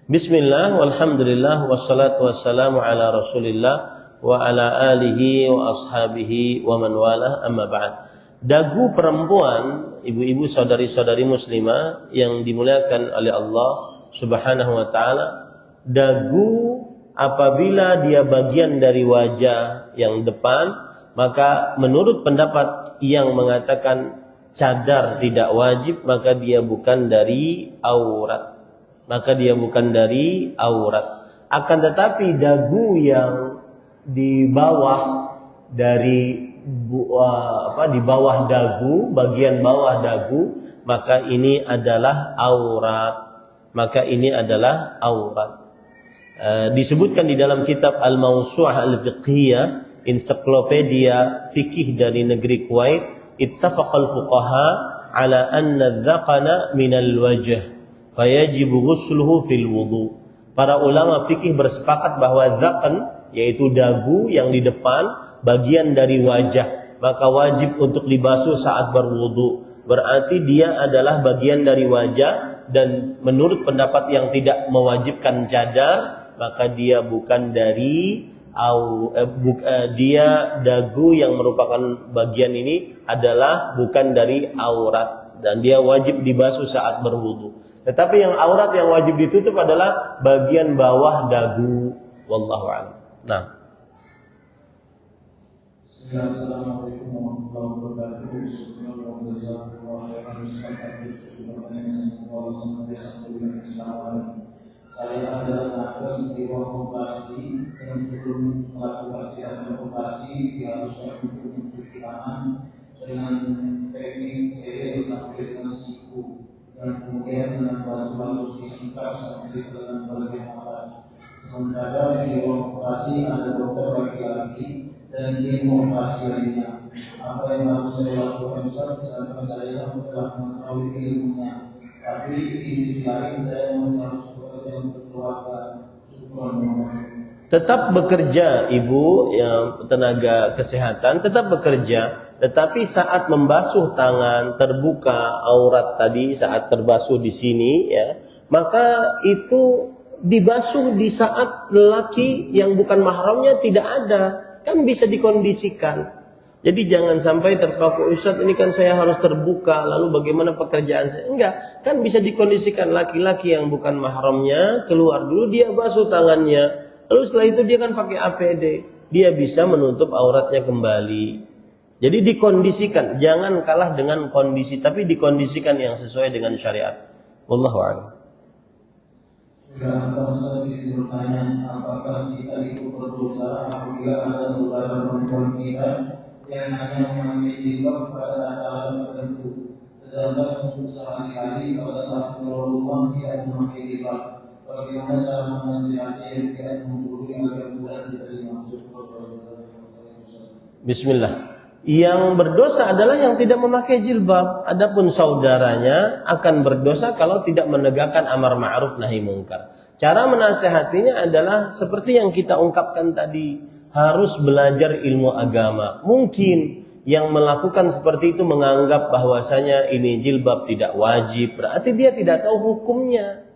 Bismillah, walhamdulillah, wassalatu wassalamu ala rasulillah wa ala alihi wa ashabihi wa man walah, amma ba'd. Dagu perempuan, ibu-ibu saudari-saudari muslimah yang dimuliakan oleh Allah subhanahu wa ta'ala, dagu apabila dia bagian dari wajah yang depan, maka menurut pendapat yang mengatakan cadar tidak wajib, maka dia bukan dari aurat. Maka dia bukan dari aurat. Akan tetapi dagu yang di bawah dari di bawah dagu, bagian bawah dagu, maka ini adalah aurat. Maka ini adalah aurat. Disebutkan di dalam kitab Al-Mawsu'ah Al-Fiqhiyah, ensiklopedia fikih dari negeri Kuwait, ittafaqal fuqaha ala anna dzaqana minal wajh fayajibu ghusluhu fil wudu. Para ulama fikih bersepakat bahwa dzaqan, yaitu dagu yang di depan, bagian dari wajah, maka wajib untuk dibasuh saat berwudu. Berarti dia adalah bagian dari wajah, dan menurut pendapat yang tidak mewajibkan cadar, maka dia bukan dari dia dagu yang merupakan bagian ini adalah bukan dari aurat, dan dia wajib dibasuh saat berwudu. Tetapi yang aurat yang wajib ditutup adalah bagian bawah dagu. Wallahu a'lam. Nah. Assalamualaikum warahmatullahi wabarakatuh. Saya adalah nakes di ruang operasi yang sebelum melakukan tindakan operasi diharuskan untuk mencuci tangan dengan teknik steril sampai dengan siku, dan kemudian dengan batu halus disingkap sampai dengan bagian atas. Sementara di ruang operasi ada dokter laki-laki dan tim operasi lainnya. Apa yang harus saya lakukan Ustaz? Sedangkan saya telah mengetahui ilmunya, tapi di sisi lain saya masih harus bekerja untuk keluarga. Tetap bekerja, ibu yang tenaga kesehatan tetap bekerja, tetapi saat membasuh tangan terbuka aurat tadi, saat terbasuh di sini ya, maka itu dibasuh di saat lelaki yang bukan mahramnya tidak ada, kan bisa dikondisikan. Jadi jangan sampai terpaku, Ustaz ini kan saya harus terbuka, lalu bagaimana pekerjaan saya? Enggak, kan bisa dikondisikan. Laki-laki yang bukan mahramnya keluar dulu, dia basuh tangannya, lalu setelah itu dia kan pakai APD, dia bisa menutup auratnya kembali. Jadi dikondisikan, jangan kalah dengan kondisi, tapi dikondisikan yang sesuai dengan syariat. Wallahu a'lam. Sekarang Ustaz izin bertanya, apakah kita itu berdosa apabila ada saudara perempuan kita yang hanya memakai jilbab pada acara tertentu, sedangkan untuk sehari-hari pada saat keluar rumah tidak memakai jilbab? Bagaimana cara menasihati yang tidak membuli agar mudah diterima? Bismillah. Yang berdosa adalah yang tidak memakai jilbab. Adapun saudaranya akan berdosa kalau tidak menegakkan amar ma'ruf nahi mungkar. Cara menasihatinya adalah seperti yang kita ungkapkan tadi, harus belajar ilmu agama. Mungkin yang melakukan seperti itu menganggap bahwasanya ini jilbab tidak wajib, berarti dia tidak tahu hukumnya.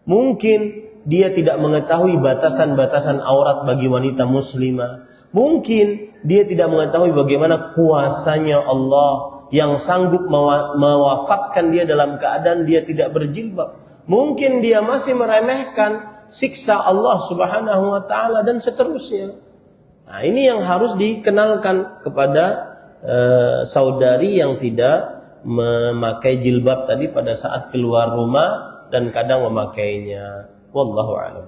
Mungkin dia tidak mengetahui batasan-batasan aurat bagi wanita muslimah. Mungkin dia tidak mengetahui bagaimana kuasanya Allah yang sanggup mewafatkan dia dalam keadaan dia tidak berjilbab. Mungkin dia masih meremehkan siksa Allah subhanahu wa ta'ala dan seterusnya. Nah, ini yang harus dikenalkan kepada saudari yang tidak memakai jilbab tadi pada saat keluar rumah dan kadang memakainya. Wallahu a'lam.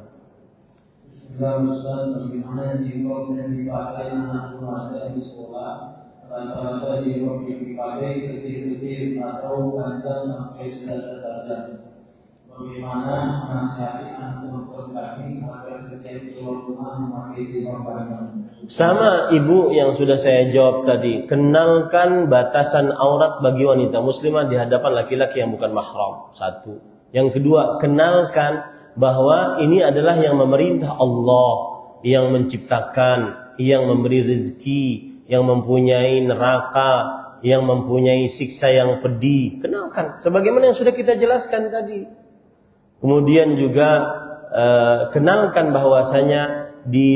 Sekarang Ustaz, bagaimana jilbab yang dipakai anak remaja di sekolah rata-rata jilbab yang dipakai kecil-kecil atau panjang sampai 19 saja. Bagaimana menasihati anak-anak kami agar setiap keluar rumah memakai jilbab panjang? Sama ibu yang sudah saya jawab tadi, kenalkan batasan aurat bagi wanita muslimah di hadapan laki-laki yang bukan mahram. Satu. Yang kedua, kenalkan bahwa ini adalah yang memerintah Allah, yang menciptakan, yang memberi rezeki, yang mempunyai neraka, yang mempunyai siksa yang pedih. Kenalkan, sebagaimana yang sudah kita jelaskan tadi. Kemudian juga kenalkan bahwasanya di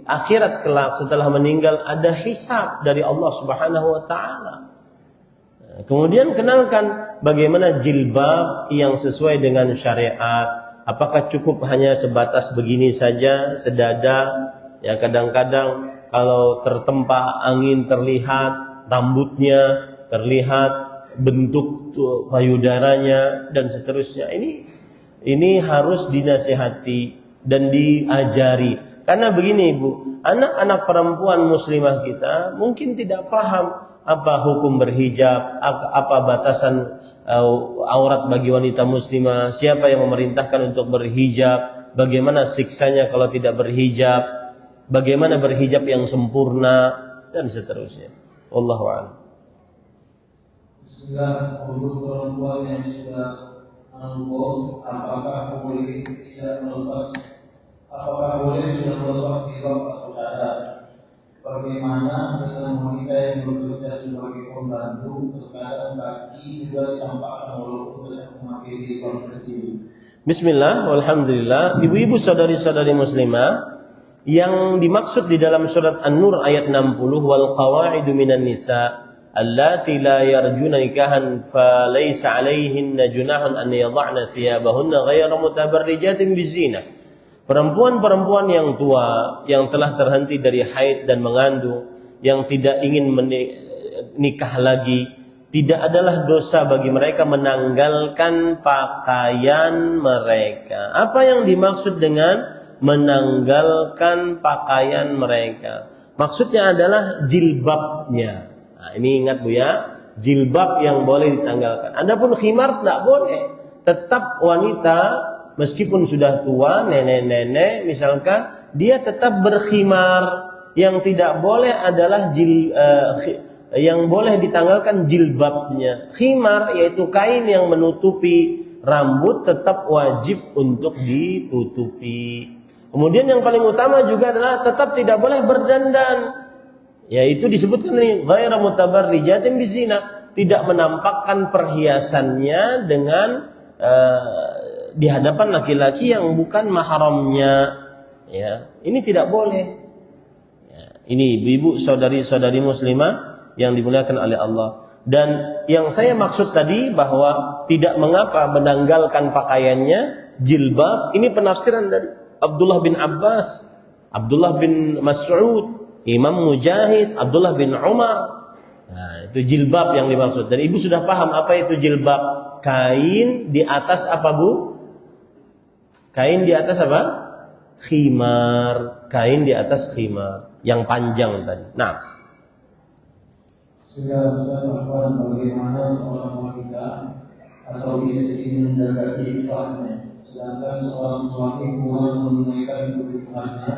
akhirat kelak setelah meninggal ada hisab dari Allah Subhanahu wa taala. Kemudian kenalkan bagaimana jilbab yang sesuai dengan syariat. Apakah cukup hanya sebatas begini saja, sedada? Ya, kadang-kadang kalau tertempa angin terlihat rambutnya, terlihat bentuk payudaranya dan seterusnya. Ini harus dinasihati dan diajari. Karena begini Ibu, anak-anak perempuan muslimah kita mungkin tidak paham apa hukum berhijab, apa batasan aurat bagi wanita muslimah, siapa yang memerintahkan untuk berhijab, bagaimana siksanya kalau tidak berhijab, bagaimana berhijab yang sempurna dan seterusnya. Wallahu a'lam. Sudah untuk perempuan yang sudah menopause, apakah boleh tidak melepas? Apakah boleh sudah melepas jilbab atau cadar? Bagaimana dengan wanita yang bekerja sebagai pembantu, terkadang kaki juga ditampakkan walaupun tidak memakai jilbab kecil? Bismillah, walhamdulillah. Ibu-ibu saudari-saudari muslimah, yang dimaksud di dalam surat An-Nur ayat 60, wal qawaidu minan nisa allati la yarjuna nikahan falaysa 'alaihinna junahun an yadh'na thiyabahunna ghayra mutabarrijatin bizina. Perempuan-perempuan yang tua yang telah terhenti dari haid dan mengandung, yang tidak ingin nikah lagi, tidak adalah dosa bagi mereka menanggalkan pakaian mereka. Apa yang dimaksud dengan menanggalkan pakaian mereka? Maksudnya adalah jilbabnya. Nah, ini ingat Bu ya, jilbab yang boleh ditanggalkan. Adapun khimar tidak boleh. Tetap wanita meskipun sudah tua, nenek-nenek misalkan, dia tetap berkhimar. Yang tidak boleh adalah yang boleh ditanggalkan jilbabnya. Khimar yaitu kain yang menutupi rambut tetap wajib untuk ditutupi. Kemudian yang paling utama juga adalah tetap tidak boleh berdandan. Yaitu disebutkan ini ghairu mutabarrijatin bizina, tidak menampakkan perhiasannya dengan di hadapan laki-laki yang bukan mahramnya. Ya, ini tidak boleh. Ya, ini ibu-ibu saudari-saudari muslimah yang dimuliakan oleh Allah. Dan yang saya maksud tadi bahwa tidak mengapa menanggalkan pakaiannya, jilbab, ini penafsiran dari Abdullah bin Abbas, Abdullah bin Mas'ud, Imam Mujahid, Abdullah bin Umar. Nah, itu jilbab yang dimaksud. Dan ibu sudah paham apa itu jilbab? Kain di atas apa Bu? Kain di atas apa? Khimar. Kain di atas khimar yang panjang tadi. Nah, sudah perempuan bagaimana seorang wanita atau istri menjaga iffahnya, sedangkan seorang suami kurang menunaikan kebutuhannya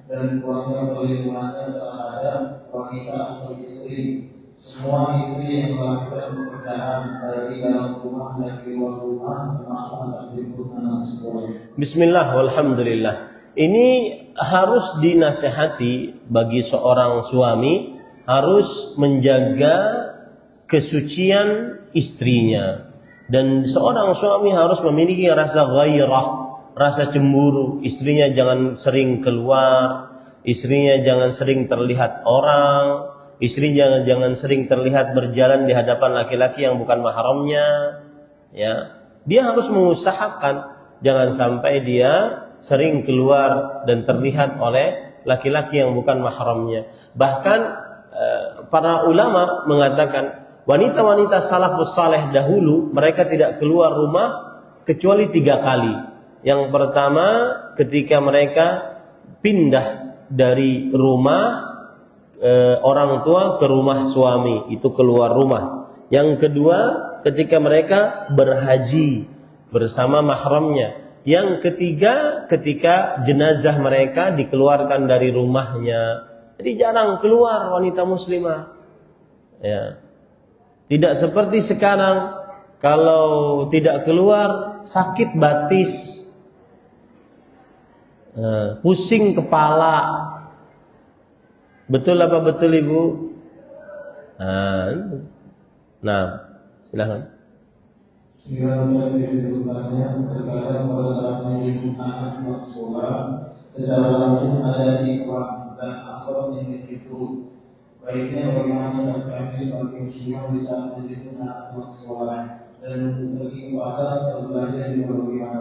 dan kurangnya perlindungannya terhadap wanita atau istri. Semua istri yang melakukan pekerjaan dari dalam rumah dan di luar rumah termasuk antar jemput anak sekolah. Bismillah, walhamdulillah. Ini harus dinasihati bagi seorang suami, harus menjaga kesucian istrinya. Dan seorang suami harus memiliki rasa ghairah, rasa cemburu. Istrinya jangan sering keluar, istrinya jangan sering terlihat orang, istrinya jangan sering terlihat berjalan di hadapan laki-laki yang bukan mahramnya. Ya, dia harus mengusahakan jangan sampai dia sering keluar dan terlihat oleh laki-laki yang bukan mahramnya. Bahkan para ulama mengatakan wanita-wanita salafus saleh dahulu mereka tidak keluar rumah kecuali 3 kali. Yang pertama ketika mereka pindah dari rumah orang tua ke rumah suami, itu keluar rumah. Yang kedua, ketika mereka berhaji bersama mahramnya. Yang ketiga, ketika jenazah mereka dikeluarkan dari rumahnya. Jadi jarang keluar wanita muslimah. Ya. Tidak seperti sekarang, kalau tidak keluar sakit batis, pusing kepala. Betul apa betul Ibu? Nah, silakan. Segala sesuatu dibutuhkannya terkadang pada saat menjemput anak ke sekolah secara langsung ada ikhwah dan akhwat yang begitu. Baiknya bagaimana saat kami sebagai muslimah bisa menjemput anak ke sekolah dan untuk pergi ke pasar berbelanja juga bagaimana?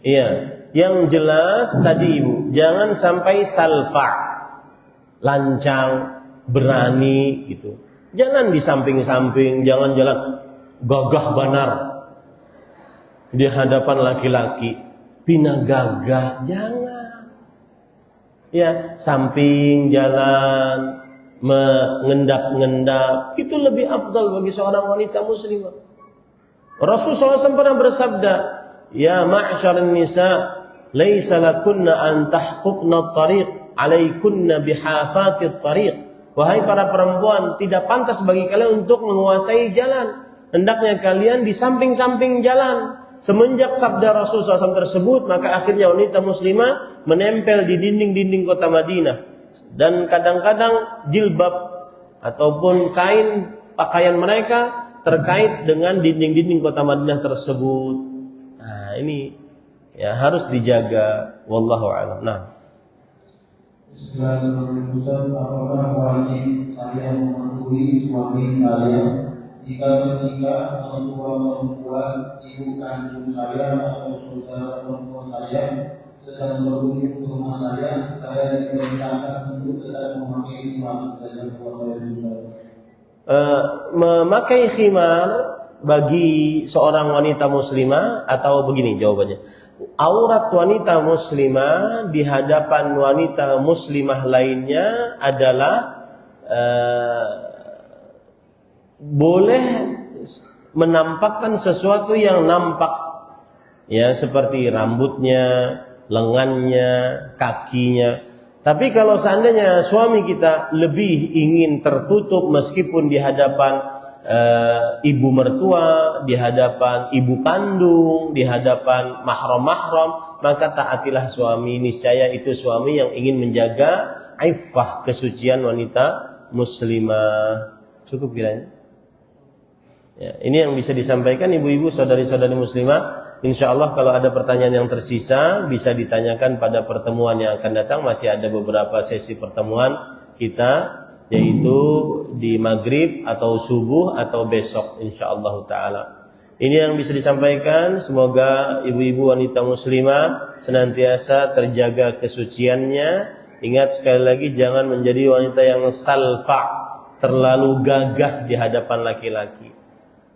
Iya, yang jelas tadi Ibu, jangan sampai salfa, lancang, berani gitu. Jangan di samping-samping, jangan jalan gagah banar di hadapan laki-laki, bina gagah, jangan. Ya, samping jalan, mengendap-ngendap, itu lebih afdal bagi seorang wanita muslimah. Rasulullah SAW pernah bersabda, ya ma'syaran nisa, laisa lakunna an tahquqna at-tariq, alaikunna bihafati at-tariq. Wahai para perempuan, tidak pantas bagi kalian untuk menguasai jalan. Hendaknya kalian di samping-samping jalan. Semenjak sabda Rasulullah SAW tersebut, maka akhirnya wanita muslimah menempel di dinding-dinding kota Madinah. Dan kadang-kadang jilbab ataupun kain pakaian mereka terkait dengan dinding-dinding kota Madinah tersebut. Nah, ini ya harus dijaga. Wallahu a'lam. Nah, Setelah sebelum Ustaz, apakah wajib saya mematuhi suami saya jika ketika orang tua perempuan ibu kandung saya atau saudara perempuan saya sedang berkunjung ke rumah saya diperintahkan untuk tetap memakai khimar dan memakai khimar bagi seorang wanita muslimah, atau begini jawabannya, aurat wanita muslimah di hadapan wanita muslimah lainnya adalah boleh menampakkan sesuatu yang nampak, ya, seperti rambutnya, lengannya, kakinya. Tapi kalau seandainya suami kita lebih ingin tertutup meskipun di hadapan ibu mertua, di hadapan ibu kandung, di hadapan mahram-mahram, maka taatilah suami. Niscaya itu suami yang ingin menjaga iffah, kesucian wanita muslimah. Cukup kiranya. Ya, ini yang bisa disampaikan ibu-ibu, saudari-saudari muslimah. InsyaAllah kalau ada pertanyaan yang tersisa bisa ditanyakan pada pertemuan yang akan datang. Masih ada beberapa sesi pertemuan kita, yaitu di maghrib atau subuh atau besok insyaallah ta'ala. Ini yang bisa disampaikan. Semoga ibu-ibu wanita muslimah senantiasa terjaga kesuciannya. Ingat sekali lagi, jangan menjadi wanita yang salfa, terlalu gagah di hadapan laki-laki.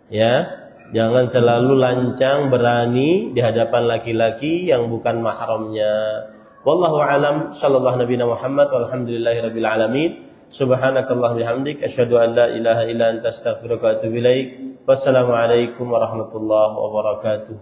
Ya, jangan selalu lancang berani di hadapan laki-laki yang bukan mahramnya. Wallahu a'lam. Sallallahu nabiyana Muhammad walhamdulillahirabbil alamin. Subhanakallah bihamdik asyhadu an la ilaha illa anta astaghfiruka wa atubu ilaik. Wassalamualaikum warahmatullahi wabarakatuh.